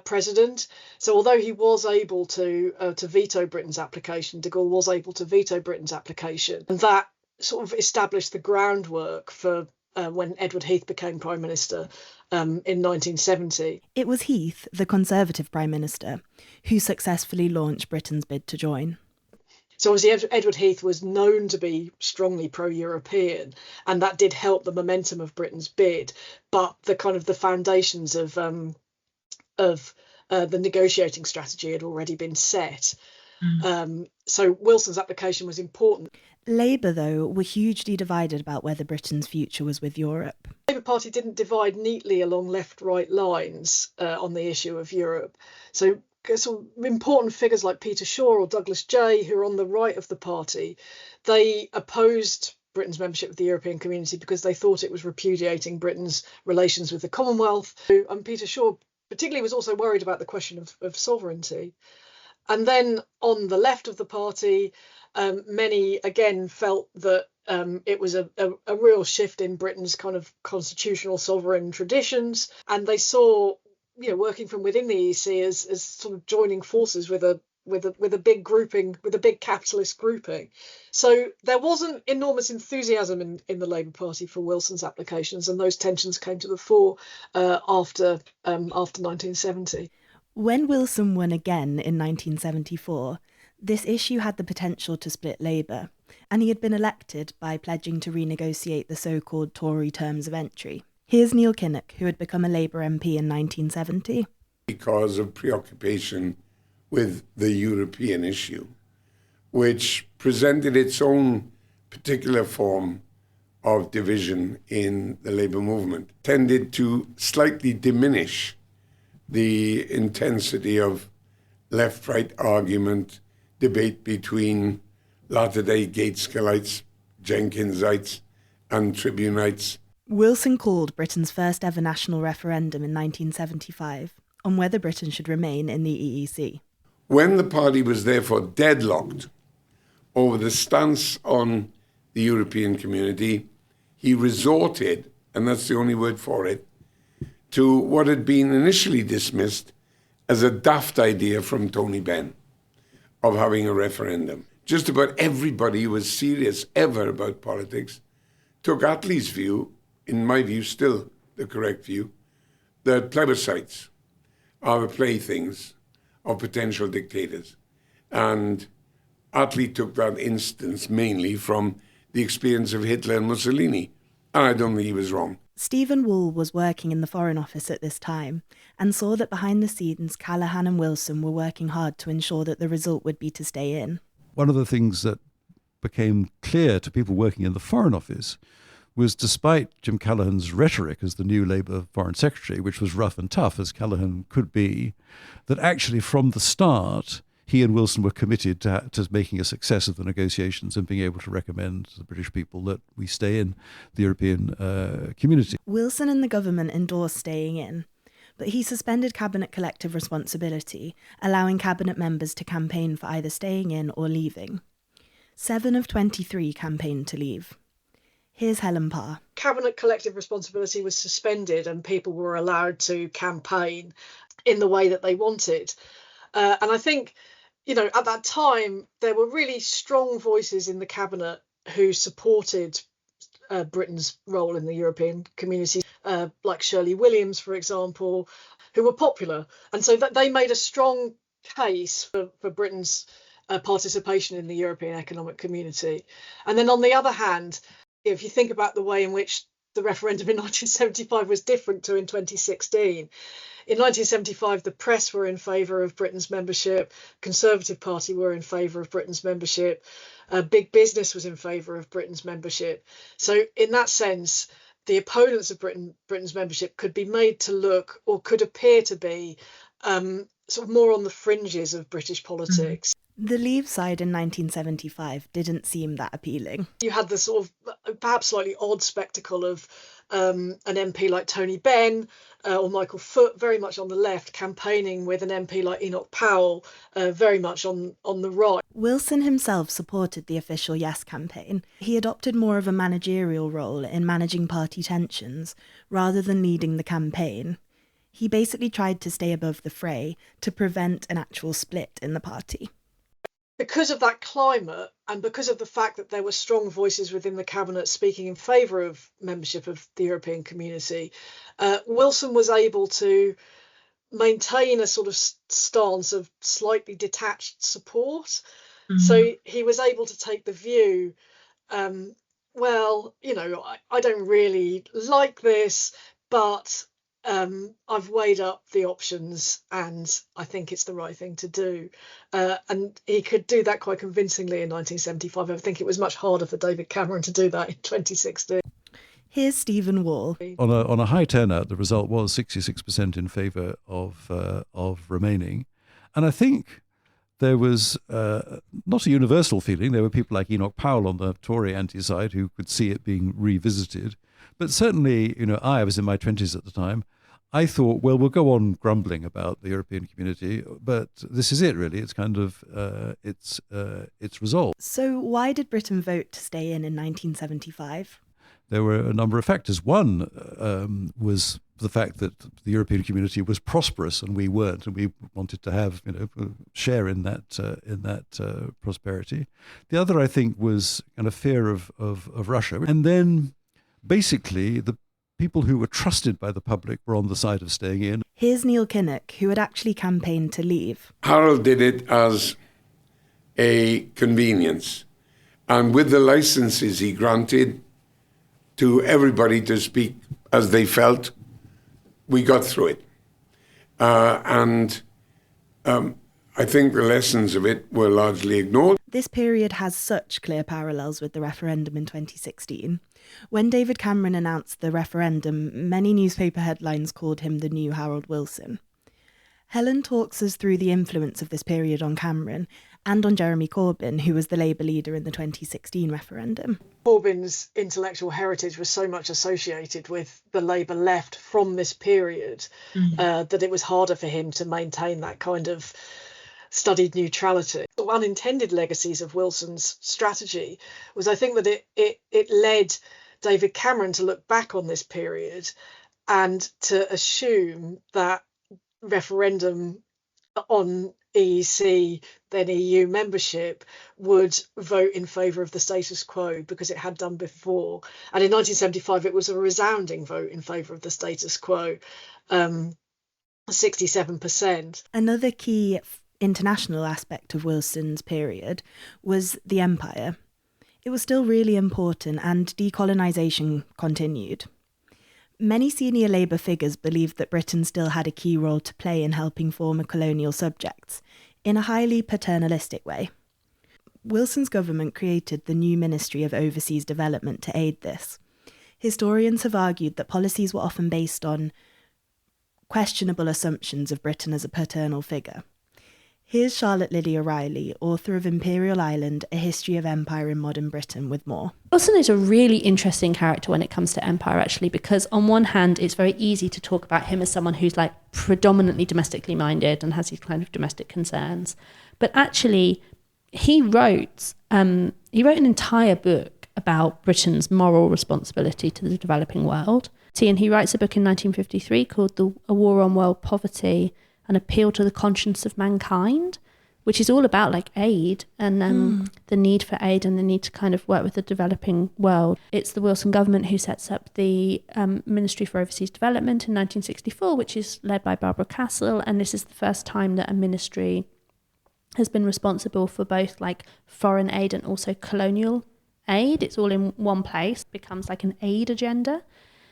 president. So although he was able to veto Britain's application, de Gaulle was able to veto Britain's application. And that sort of established the groundwork for when Edward Heath became Prime Minister in 1970. It was Heath, the Conservative Prime Minister, who successfully launched Britain's bid to join. So obviously Edward Heath was known to be strongly pro-European, and that did help the momentum of Britain's bid. But the kind of the foundations of the negotiating strategy had already been set. So Wilson's application was important. Labour, though, were hugely divided about whether Britain's future was with Europe. The Labour Party didn't divide neatly along left-right lines on the issue of Europe. So important figures like Peter Shaw or Douglas Jay, who are on the right of the party, they opposed Britain's membership of the European community because they thought it was repudiating Britain's relations with the Commonwealth. And Peter Shaw particularly was also worried about the question of sovereignty. And then on the left of the party, many again felt that it was a real shift in Britain's kind of constitutional sovereign traditions, and they saw, working from within the EEC as sort of joining forces with a big grouping, with a big capitalist grouping. So there wasn't enormous enthusiasm in the Labour Party for Wilson's applications, and those tensions came to the fore after 1970. When Wilson won again in 1974, this issue had the potential to split Labour, and he had been elected by pledging to renegotiate the so-called Tory terms of entry. Here's Neil Kinnock, who had become a Labour MP in 1970. Because of preoccupation with the European issue, which presented its own particular form of division in the Labour movement, tended to slightly diminish the intensity of left-right argument, debate between latter-day Gaitskillites, Jenkinsites and Tribunites. Wilson called Britain's first ever national referendum in 1975 on whether Britain should remain in the EEC. When the party was therefore deadlocked over the stance on the European community, he resorted, and that's the only word for it, to what had been initially dismissed as a daft idea from Tony Benn. of having a referendum. Just about everybody who was serious ever about politics took Attlee's view, in my view still the correct view, that plebiscites are the playthings of potential dictators. And Attlee took that instance mainly from the experience of Hitler and Mussolini. And I don't think he was wrong. Stephen Wall was working in the Foreign Office at this time and saw that behind the scenes Callaghan and Wilson were working hard to ensure that the result would be to stay in. One of the things that became clear to people working in the Foreign Office was, despite Jim Callaghan's rhetoric as the new Labour Foreign Secretary, which was rough and tough as Callaghan could be, that actually from the start he and Wilson were committed to making a success of the negotiations and being able to recommend to the British people that we stay in the European community. Wilson and the government endorsed staying in, but he suspended cabinet collective responsibility, allowing cabinet members to campaign for either staying in or leaving. 7 of 23 campaigned to leave. Here's Helen Parr. Cabinet collective responsibility was suspended and people were allowed to campaign in the way that they wanted. And I think, at that time, there were really strong voices in the cabinet who supported Britain's role in the European community, like Shirley Williams, for example, who were popular. And so that they made a strong case for Britain's participation in the European Economic Community. And then on the other hand, if you think about the way in which the referendum in 1975 was different to in 2016, in 1975, the press were in favour of Britain's membership, Conservative Party were in favour of Britain's membership, big business was in favour of Britain's membership. So in that sense, the opponents of Britain's membership could be made to look, or could appear to be, sort of more on the fringes of British politics. The Leave side in 1975 didn't seem that appealing. You had the sort of perhaps slightly odd spectacle of an MP like Tony Benn or Michael Foot, very much on the left, campaigning with an MP like Enoch Powell, very much on the right. Wilson himself supported the official Yes campaign. He adopted more of a managerial role in managing party tensions rather than leading the campaign. He basically tried to stay above the fray to prevent an actual split in the party. Because of that climate and because of the fact that there were strong voices within the cabinet speaking in favour of membership of the European community, Wilson was able to maintain a sort of stance of slightly detached support. Mm-hmm. So he was able to take the view, I don't really like this, but I've weighed up the options and I think it's the right thing to do. And he could do that quite convincingly in 1975. I think it was much harder for David Cameron to do that in 2016. Here's Stephen Wall. On a high turnout, the result was 66% in favour of remaining. And I think there was not a universal feeling. There were people like Enoch Powell on the Tory anti-side who could see it being revisited. But certainly, I was in my 20s at the time. I thought, well, we'll go on grumbling about the European community, but this is it, really. It's kind of, it's resolved. So why did Britain vote to stay in 1975? There were a number of factors. One was the fact that the European community was prosperous and we weren't, and we wanted to have, a share in that prosperity. The other, I think, was kind of fear of Russia. And then basically, the people who were trusted by the public were on the side of staying in. Here's Neil Kinnock, who had actually campaigned to leave. Harold did it as a convenience. And with the licenses he granted to everybody to speak as they felt, we got through it. I think the lessons of it were largely ignored. This period has such clear parallels with the referendum in 2016. When David Cameron announced the referendum, many newspaper headlines called him the new Harold Wilson. Helen talks us through the influence of this period on Cameron and on Jeremy Corbyn, who was the Labour leader in the 2016 referendum. Corbyn's intellectual heritage was so much associated with the Labour left from this period that it was harder for him to maintain that kind of studied neutrality. The unintended legacies of Wilson's strategy was, I think, that it led David Cameron to look back on this period and to assume that referendum on EEC, then EU membership, would vote in favour of the status quo because it had done before. And in 1975, it was a resounding vote in favour of the status quo, 67%. Another key international aspect of Wilson's period was the empire. It was still really important, and decolonisation continued. Many senior Labour figures believed that Britain still had a key role to play in helping former colonial subjects, in a highly paternalistic way. Wilson's government created the new Ministry of Overseas Development to aid this. Historians have argued that policies were often based on questionable assumptions of Britain as a paternal figure. Here's Charlotte Lydia Riley, author of Imperial Ireland, A History of Empire in Modern Britain, with more. Wilson is a really interesting character when it comes to empire, actually, because on one hand, it's very easy to talk about him as someone who's like predominantly domestically minded and has these kind of domestic concerns. But actually, he wrote an entire book about Britain's moral responsibility to the developing world. And he writes a book in 1953 called A War on World Poverty, an appeal to the conscience of mankind, which is all about like aid and the need for aid and the need to kind of work with the developing world. It's the Wilson government who sets up the Ministry for Overseas Development in 1964, which is led by Barbara Castle, and this is the first time that a ministry has been responsible for both like foreign aid and also colonial aid. It's all in one place, becomes like an aid agenda.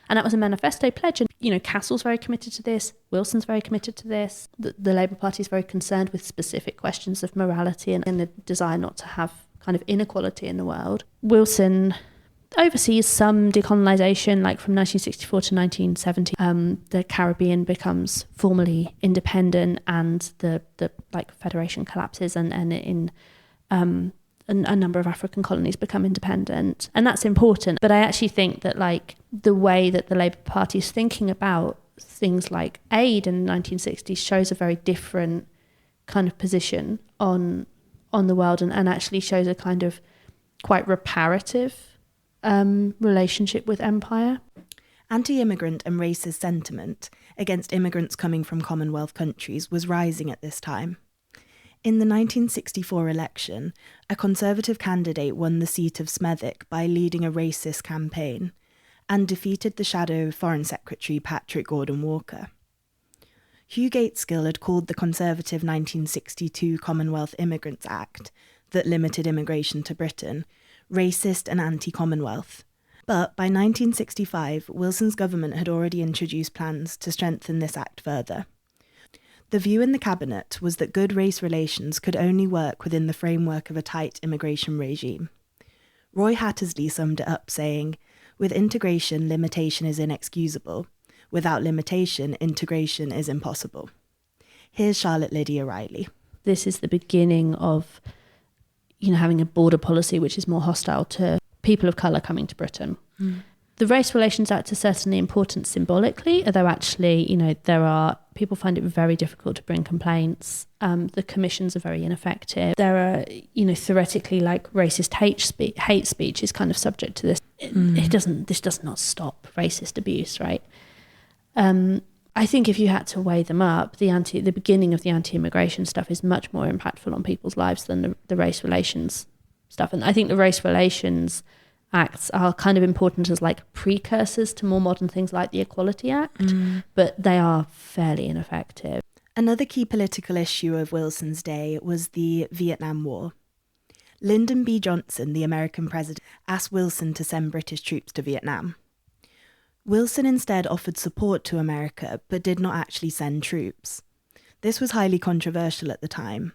And that was a manifesto pledge. And, you know, Castle's very committed to this. Wilson's very committed to this. The Labour Party is very concerned with specific questions of morality and the desire not to have kind of inequality in the world. Wilson oversees some decolonisation, like from 1964 to 1970. The Caribbean becomes formally independent and the federation collapses and in a number of African colonies become independent, and that's important. But I actually think that like the way that the Labour Party is thinking about things like aid in the 1960s shows a very different kind of position on the world, and actually shows a kind of quite reparative relationship with empire. Anti-immigrant and racist sentiment against immigrants coming from Commonwealth countries was rising at this time. In the 1964 election, a Conservative candidate won the seat of Smethwick by leading a racist campaign and defeated the shadow Foreign Secretary Patrick Gordon Walker. Hugh Gateskill had called the Conservative 1962 Commonwealth Immigrants Act, that limited immigration to Britain, racist and anti-Commonwealth. But by 1965, Wilson's government had already introduced plans to strengthen this act further. The view in the cabinet was that good race relations could only work within the framework of a tight immigration regime. Roy Hattersley summed it up saying, "With integration, limitation is inexcusable. Without limitation, integration is impossible." Here's Charlotte Lydia Riley. This is the beginning of, you know, having a border policy which is more hostile to people of colour coming to Britain. The Race Relations Act is certainly important symbolically, although actually, you know, people find it very difficult to bring complaints. The commissions are very ineffective. There are, you know, theoretically, like racist hate speech is kind of subject to this. This does not stop racist abuse, right? I think if you had to weigh them up, the beginning of the anti-immigration stuff is much more impactful on people's lives than the race relations stuff. And I think the race relations acts are kind of important as like precursors to more modern things like the Equality Act, but they are fairly ineffective. Another key political issue of Wilson's day was the Vietnam War. Lyndon B. Johnson, the American president, asked Wilson to send British troops to Vietnam. Wilson instead offered support to America, but did not actually send troops. This was highly controversial at the time.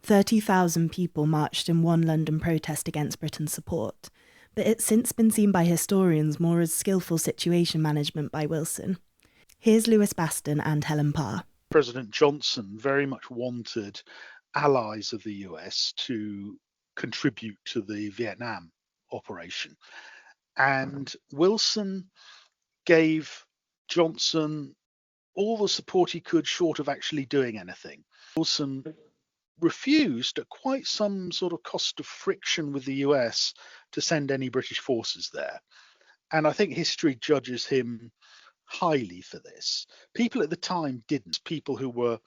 30,000 people marched in one London protest against Britain's support, but it's since been seen by historians more as skillful situation management by Wilson. Here's Lewis Baston and Helen Parr. President Johnson very much wanted allies of the US to contribute to the Vietnam operation. And Wilson gave Johnson all the support he could short of actually doing anything. Wilson refused at quite some sort of cost of friction with the US to send any British forces there. And I think history judges him highly for this. People at the time didn't. People who were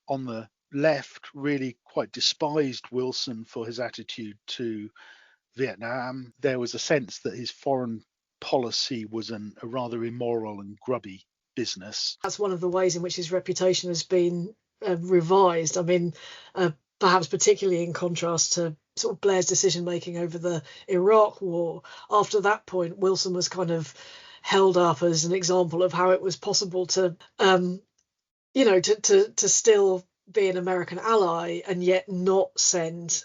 on the left really quite despised Wilson for his attitude to Vietnam. There was a sense that his foreign policy was a rather immoral and grubby business. That's one of the ways in which his reputation has been revised. I mean, perhaps particularly in contrast to sort of Blair's decision making over the Iraq War. After that point, Wilson was kind of held up as an example of how it was possible to, to still be an American ally and yet not send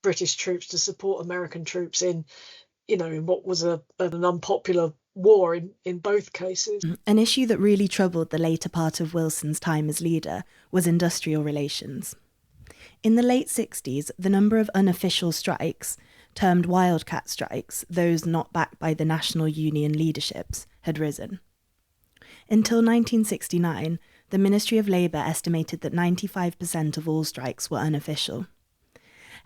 British troops to support American troops in what was an unpopular war in both cases. An issue that really troubled the later part of Wilson's time as leader was industrial relations. In the late 60s, the number of unofficial strikes, termed wildcat strikes, those not backed by the national union leaderships, had risen. Until 1969, the Ministry of Labour estimated that 95% of all strikes were unofficial.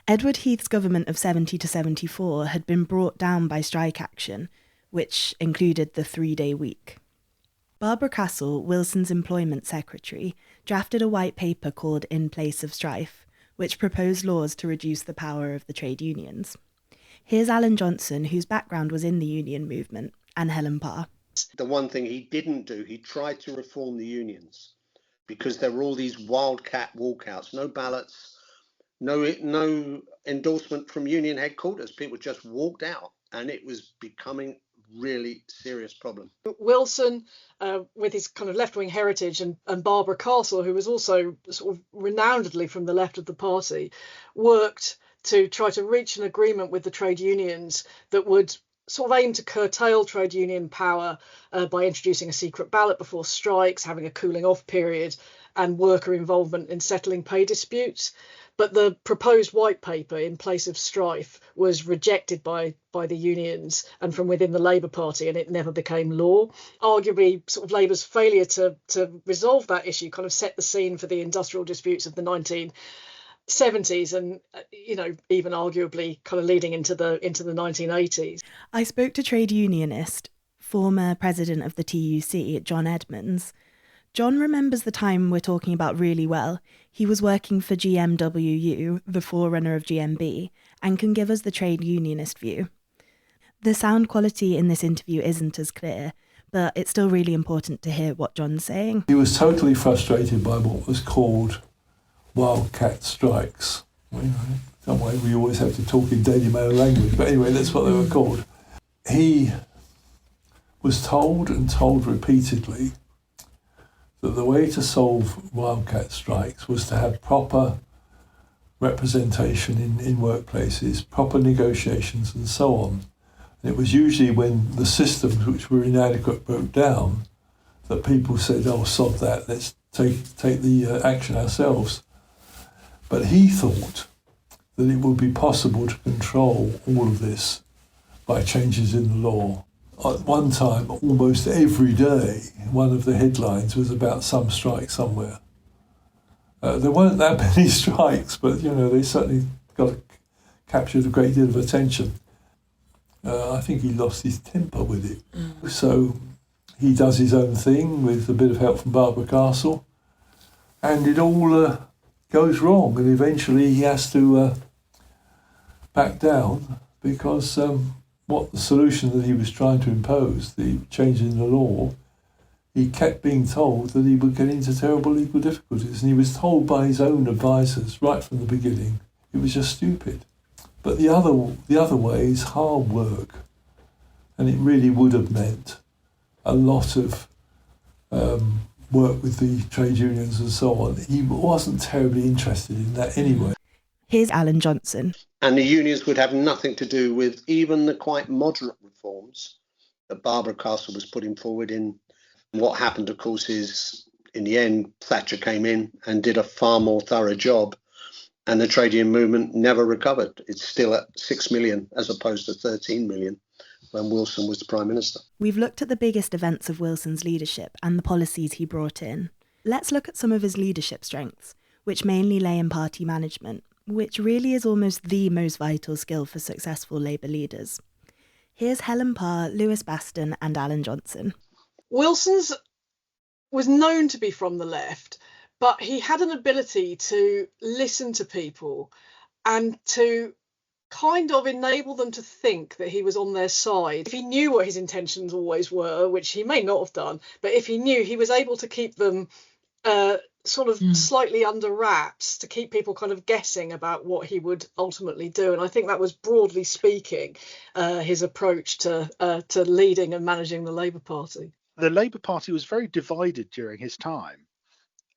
Edward Heath's government of 70 to 74 had been brought down by strike action, which included the 3-day week. Barbara Castle, Wilson's employment secretary, drafted a white paper called In Place of Strife, which proposed laws to reduce the power of the trade unions. Here's Alan Johnson, whose background was in the union movement, and Helen Parr. The one thing he didn't do, he tried to reform the unions because there were all these wildcat walkouts, no ballots, no endorsement from union headquarters. People just walked out, and it was becoming really serious problem. Wilson, with his kind of left-wing heritage, and Barbara Castle, who was also sort of renownedly from the left of the party, worked to try to reach an agreement with the trade unions that would sort of aim to curtail trade union power by introducing a secret ballot before strikes, having a cooling off period, and worker involvement in settling pay disputes. But the proposed white paper In Place of Strife was rejected by the unions and from within the Labour Party, and it never became law. Arguably, sort of Labour's failure to resolve that issue kind of set the scene for the industrial disputes of the 1970s and, even arguably kind of leading into the 1980s. I spoke to trade unionist, former president of the TUC, John Edmonds. John remembers the time we're talking about really well. He was working for GMWU, the forerunner of GMB, and can give us the trade unionist view. The sound quality in this interview isn't as clear, but it's still really important to hear what John's saying. He was totally frustrated by what was called wildcat strikes. In some way we always have to talk in Daily Mail language, but anyway, that's what they were called. He was told repeatedly that the way to solve wildcat strikes was to have proper representation in workplaces, proper negotiations and so on. And it was usually when the systems which were inadequate broke down that people said, oh, sod that, let's take the action ourselves. But he thought that it would be possible to control all of this by changes in the law. At one time, almost every day, one of the headlines was about some strike somewhere. There weren't that many strikes, but they certainly captured a great deal of attention. I think he lost his temper with it. So he does his own thing with a bit of help from Barbara Castle, and it all goes wrong, and eventually he has to back down because what the solution that he was trying to impose, the change in the law, he kept being told that he would get into terrible legal difficulties, and he was told by his own advisors right from the beginning it was just stupid. But the other way is hard work, and it really would have meant a lot of work with the trade unions and so on. He wasn't terribly interested in that anyway. Here's Alan Johnson. And the unions would have nothing to do with even the quite moderate reforms that Barbara Castle was putting forward in. What happened, of course, is in the end, Thatcher came in and did a far more thorough job, and the trade union movement never recovered. It's still at 6 million as opposed to 13 million when Wilson was the Prime Minister. We've looked at the biggest events of Wilson's leadership and the policies he brought in. Let's look at some of his leadership strengths, which mainly lay in party management, which really is almost the most vital skill for successful Labour leaders. Here's Helen Parr, Lewis Baston and Alan Johnson. Wilson's was known to be from the left, but he had an ability to listen to people and to kind of enable them to think that he was on their side. If he knew what his intentions always were, which he may not have done, but if he knew, he was able to keep them sort of slightly under wraps, to keep people kind of guessing about what he would ultimately do. And I think that was, broadly speaking, his approach to leading and managing the Labour Party. The Labour Party was very divided during his time,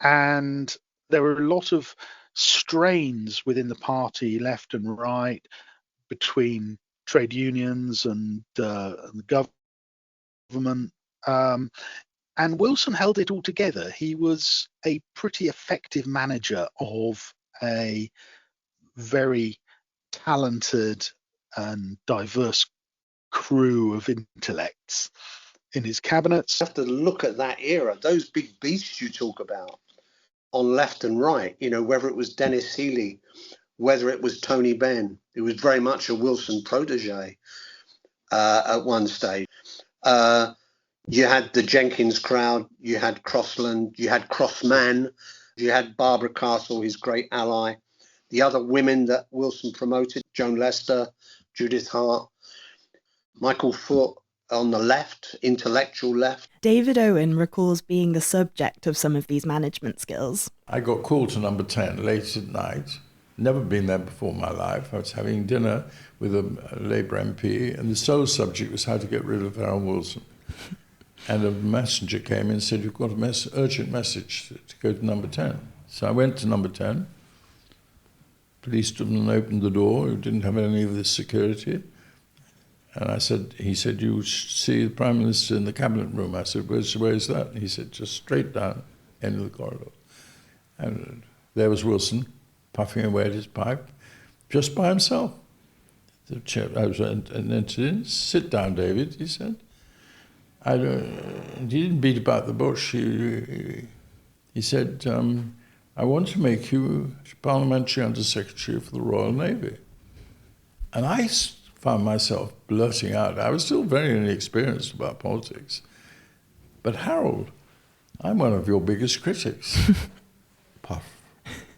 and there were a lot of strains within the party, left and right, between trade unions and the government. And Wilson held it all together. He was a pretty effective manager of a very talented and diverse crew of intellects in his cabinets. You have to look at that era, those big beasts you talk about on left and right, you know, whether it was Dennis Healey, whether it was Tony Benn, who was very much a Wilson protege at one stage. You had the Jenkins crowd, you had Crossland, you had Crossman, you had Barbara Castle, his great ally, the other women that Wilson promoted, Joan Lester, Judith Hart, Michael Foot on the left, intellectual left. David Owen recalls being the subject of some of these management skills. I got called to number 10 late at night. Never been there before in my life. I was having dinner with a Labour MP, and the sole subject was how to get rid of Harold Wilson. And a messenger came in and said, "You've got an urgent message to go to number 10. So I went to number 10. Police didn't open the door. We didn't have any of this security. And he said, "You see the Prime Minister in the Cabinet Room." I said, where is that? And he said, "Just straight down, end of the corridor." And there was Wilson, puffing away at his pipe, just by himself. The chair, I was entered in. "Sit down, David," he said. He didn't beat about the bush. He said, "I want to make you Parliamentary Under-Secretary for the Royal Navy." And I found myself blurting out. I was still very inexperienced about politics. "But Harold, I'm one of your biggest critics." Puff,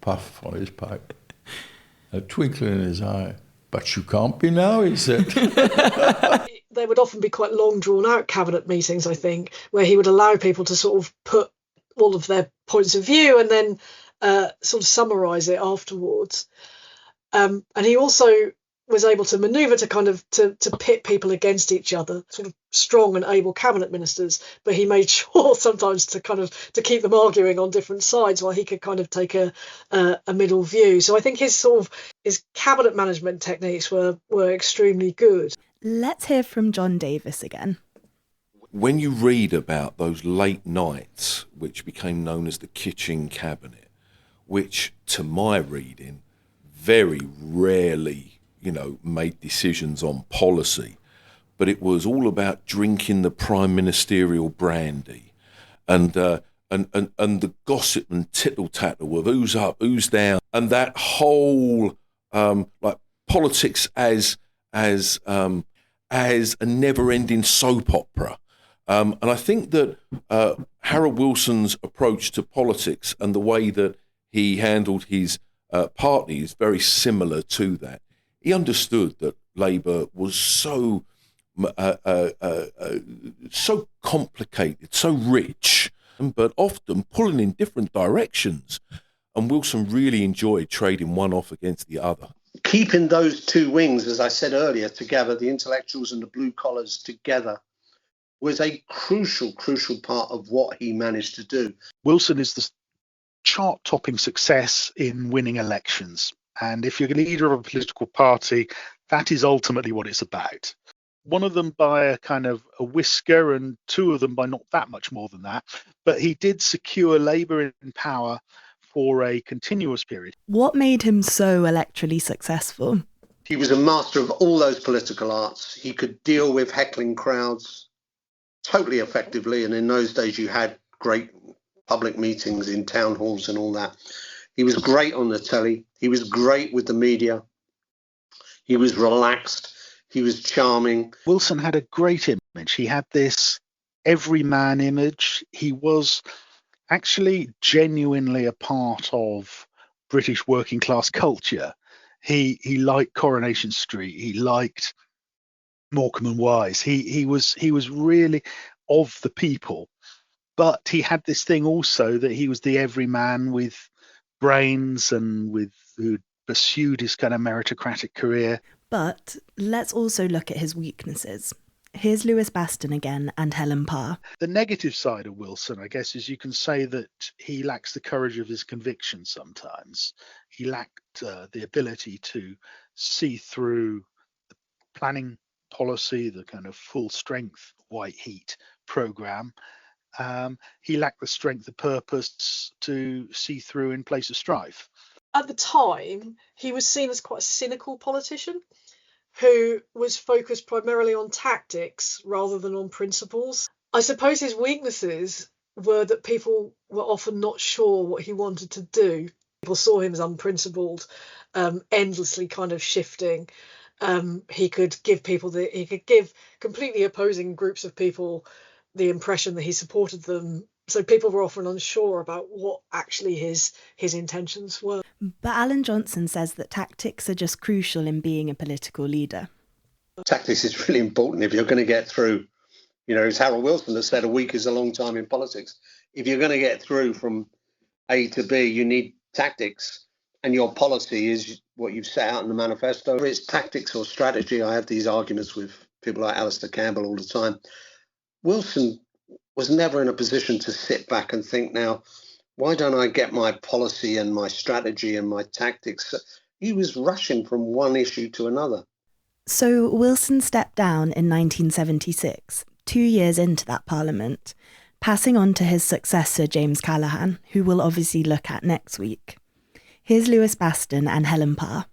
puff on his pipe. A twinkle in his eye. "But you can't be now," he said. There would often be quite long, drawn-out cabinet meetings, I think, where he would allow people to sort of put all of their points of view and then sort of summarise it afterwards. And he also was able to manoeuvre to kind of to pit people against each other, sort of strong and able cabinet ministers, but he made sure sometimes to keep them arguing on different sides while he could kind of take a middle view. So I think his cabinet management techniques were extremely good. Let's hear from Jon Davis again. When you read about those late nights, which became known as the kitchen cabinet, which to my reading very rarely, made decisions on policy, but it was all about drinking the prime ministerial brandy and the gossip and tittle-tattle of who's up, who's down, and that whole politics as a never-ending soap opera. And I think that Harold Wilson's approach to politics and the way that he handled his party is very similar to that. He understood that Labour was so complicated, so rich, but often pulling in different directions. And Wilson really enjoyed trading one off against the other. Keeping those two wings, as I said earlier, together, the intellectuals and the blue collars together, was a crucial part of what he managed to do. Wilson is the chart-topping success in winning elections. And if you're a leader of a political party, that is ultimately what it's about. One of them by a kind of a whisker and two of them by not that much more than that. But he did secure Labour in power for a continuous period. What made him so electorally successful? He was a master of all those political arts. He could deal with heckling crowds totally effectively. And in those days, you had great public meetings in town halls and all that. He was great on the telly. He was great with the media. He was relaxed. He was charming. Wilson had a great image. He had this everyman image. He was actually genuinely a part of British working class culture. He liked Coronation Street. He liked Morecambe and Wise. He was really of the people, but he had this thing also that he was the everyman with brains and who pursued his kind of meritocratic career. But let's also look at his weaknesses. Here's Lewis Baston again and Helen Parr. The negative side of Wilson, I guess, is you can say that he lacks the courage of his convictions sometimes. He lacked the ability to see through the planning policy, the kind of full strength white heat programme. He lacked the strength of purpose to see through in place of strife. At the time, he was seen as quite a cynical politician who was focused primarily on tactics rather than on principles. I suppose his weaknesses were that people were often not sure what he wanted to do. People saw him as unprincipled, endlessly kind of shifting. He could give completely opposing groups of people the impression that he supported them. So people were often unsure about what actually his intentions were. But Alan Johnson says that tactics are just crucial in being a political leader. Tactics is really important if you're going to get through. As Harold Wilson has said, a week is a long time in politics. If you're going to get through from A to B, you need tactics. And your policy is what you've set out in the manifesto. Whether it's tactics or strategy, I have these arguments with people like Alistair Campbell all the time. Wilson was never in a position to sit back and think, now, why don't I get my policy and my strategy and my tactics? He was rushing from one issue to another. So Wilson stepped down in 1976, 2 years into that parliament, passing on to his successor, James Callaghan, who we'll obviously look at next week. Here's Lewis Baston and Helen Parr.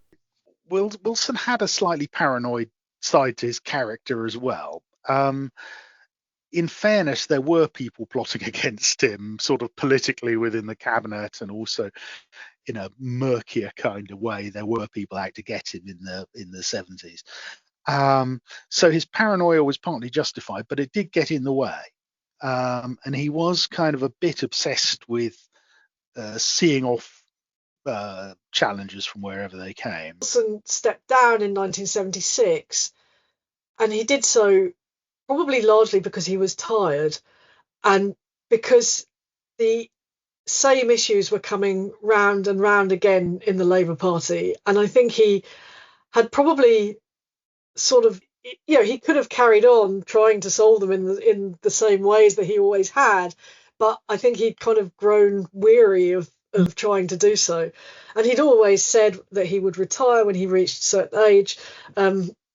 Wilson had a slightly paranoid side to his character as well. In fairness, there were people plotting against him, sort of politically within the cabinet, and also in a murkier kind of way, there were people out to get him in the 70s. So his paranoia was partly justified, but it did get in the way. And he was kind of a bit obsessed with seeing off challenges from wherever they came. Wilson stepped down in 1976, and he did so probably largely because he was tired and because the same issues were coming round and round again in the Labour Party. And I think he had probably sort of, he could have carried on trying to solve them in the same ways that he always had. But I think he'd kind of grown weary of trying to do so. And he'd always said that he would retire when he reached a certain age.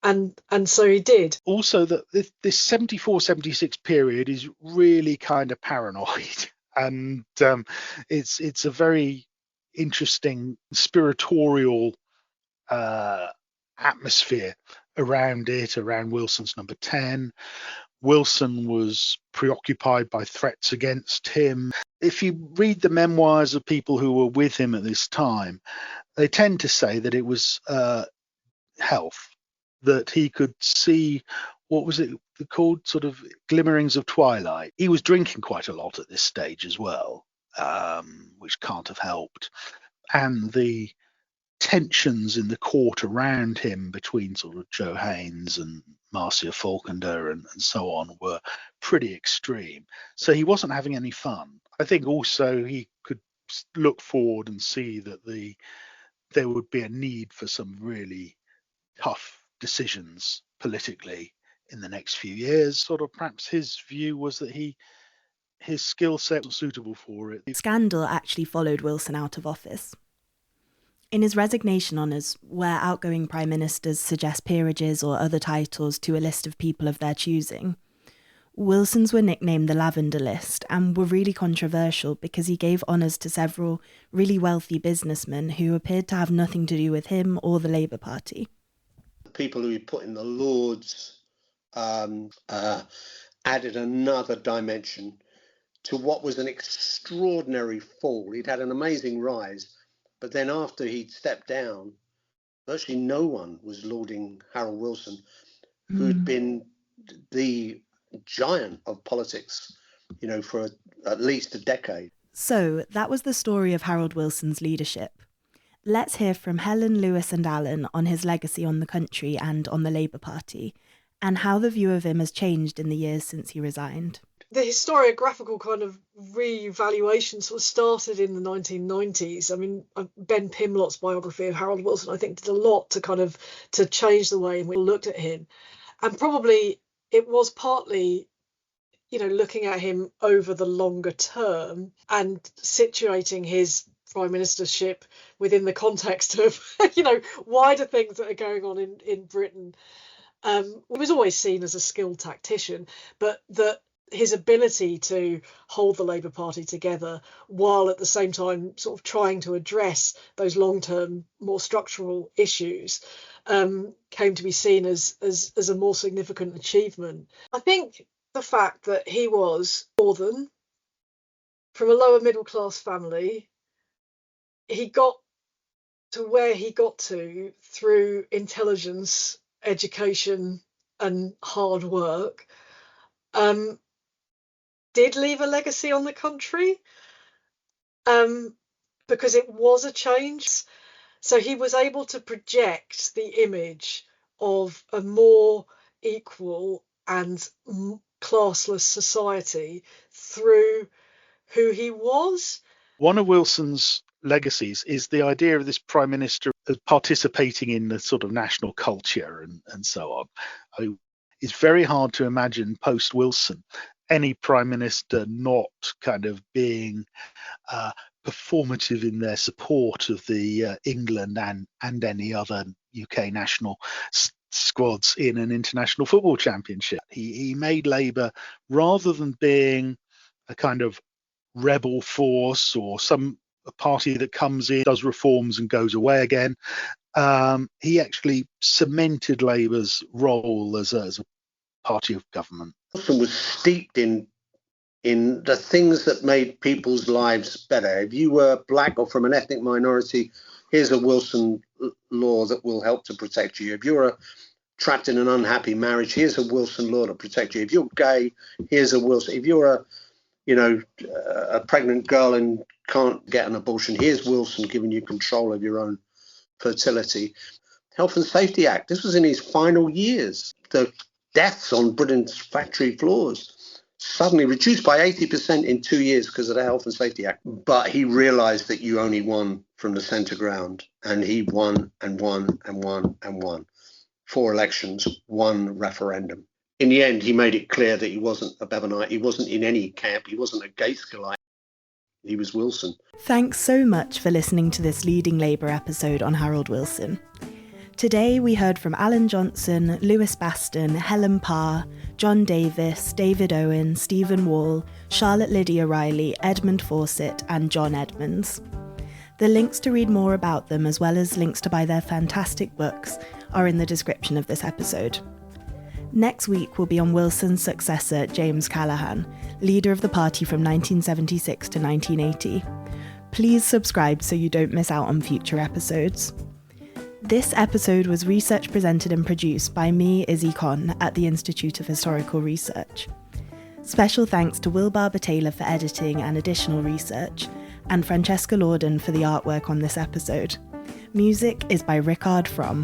And so he did. Also, that this 74-76 period is really kind of paranoid. And it's a very interesting spiritorial atmosphere around Wilson's number 10. Wilson was preoccupied by threats against him. If you read the memoirs of people who were with him at this time, they tend to say that it was health, that he could see, what was it called, sort of glimmerings of twilight. He was drinking quite a lot at this stage as well, which can't have helped. And the tensions in the court around him between sort of Joe Haynes and Marcia Falkender and so on were pretty extreme. So he wasn't having any fun. I think also he could look forward and see that there would be a need for some really tough decisions politically in the next few years. Sort of perhaps his view was that his skill set was suitable for it. Scandal actually followed Wilson out of office. In his resignation honours, where outgoing prime ministers suggest peerages or other titles to a list of people of their choosing, Wilson's were nicknamed the Lavender List and were really controversial because he gave honours to several really wealthy businessmen who appeared to have nothing to do with him or the Labour Party. People who he put in the Lords added another dimension to what was an extraordinary fall. He'd had an amazing rise, but then after he'd stepped down, virtually no one was lauding Harold Wilson, who'd been the giant of politics, for at least a decade. So that was the story of Harold Wilson's leadership. Let's hear from Helen, Lewis and Alan on his legacy on the country and on the Labour Party, and how the view of him has changed in the years since he resigned. The historiographical kind of re-evaluation sort of started in the 1990s. I mean, Ben Pimlott's biography of Harold Wilson, I think, did a lot to change the way we looked at him. And probably it was partly, looking at him over the longer term and situating his prime ministership within the context of, wider things that are going on in Britain. He was always seen as a skilled tactician, but that his ability to hold the Labour Party together while at the same time sort of trying to address those long-term, more structural issues came to be seen as a more significant achievement. I think the fact that he was northern, from a lower middle class family, he got to where he got to through intelligence, education and hard work, did leave a legacy on the country, because it was a change. So he was able to project the image of a more equal and classless society through who he was. One of Wilson's legacies is the idea of this prime minister participating in the sort of national culture and so on. It's very hard to imagine post-Wilson any prime minister not kind of being performative in their support of the England and any other UK national squads in an international football championship. He made Labour, rather than being a kind of rebel force or a party that comes in, does reforms and goes away again, he actually cemented Labour's role as a party of government. Wilson was steeped in the things that made people's lives better. If you were black or from an ethnic minority, here's a Wilson law that will help to protect you. If you're trapped in an unhappy marriage, here's a Wilson law to protect you. If you're gay, here's a Wilson. If you're a pregnant girl and can't get an abortion, here's Wilson giving you control of your own fertility. Health and Safety Act, this was in his final years. The deaths on Britain's factory floors suddenly reduced by 80% in 2 years because of the Health and Safety Act. But he realised that you only won from the centre ground, and he won and won and won and won. 4 elections, 1 referendum. In the end, he made it clear that he wasn't a Bevanite, he wasn't in any camp, he wasn't a Gaitskellite, he was Wilson. Thanks so much for listening to this Leading Labour episode on Harold Wilson. Today we heard from Alan Johnson, Lewis Baston, Helen Parr, Jon Davis, David Owen, Stephen Wall, Charlotte Lydia Riley, Edmund Fawcett and John Edmonds. The links to read more about them, as well as links to buy their fantastic books, are in the description of this episode. Next week will be on Wilson's successor, James Callaghan, leader of the party from 1976 to 1980. Please subscribe so you don't miss out on future episodes. This episode was research presented and produced by me, Izzy Conn, at the Institute of Historical Research. Special thanks to Will Barber-Taylor for editing and additional research, and Francesca Lorden for the artwork on this episode. Music is by Rickard Fromm.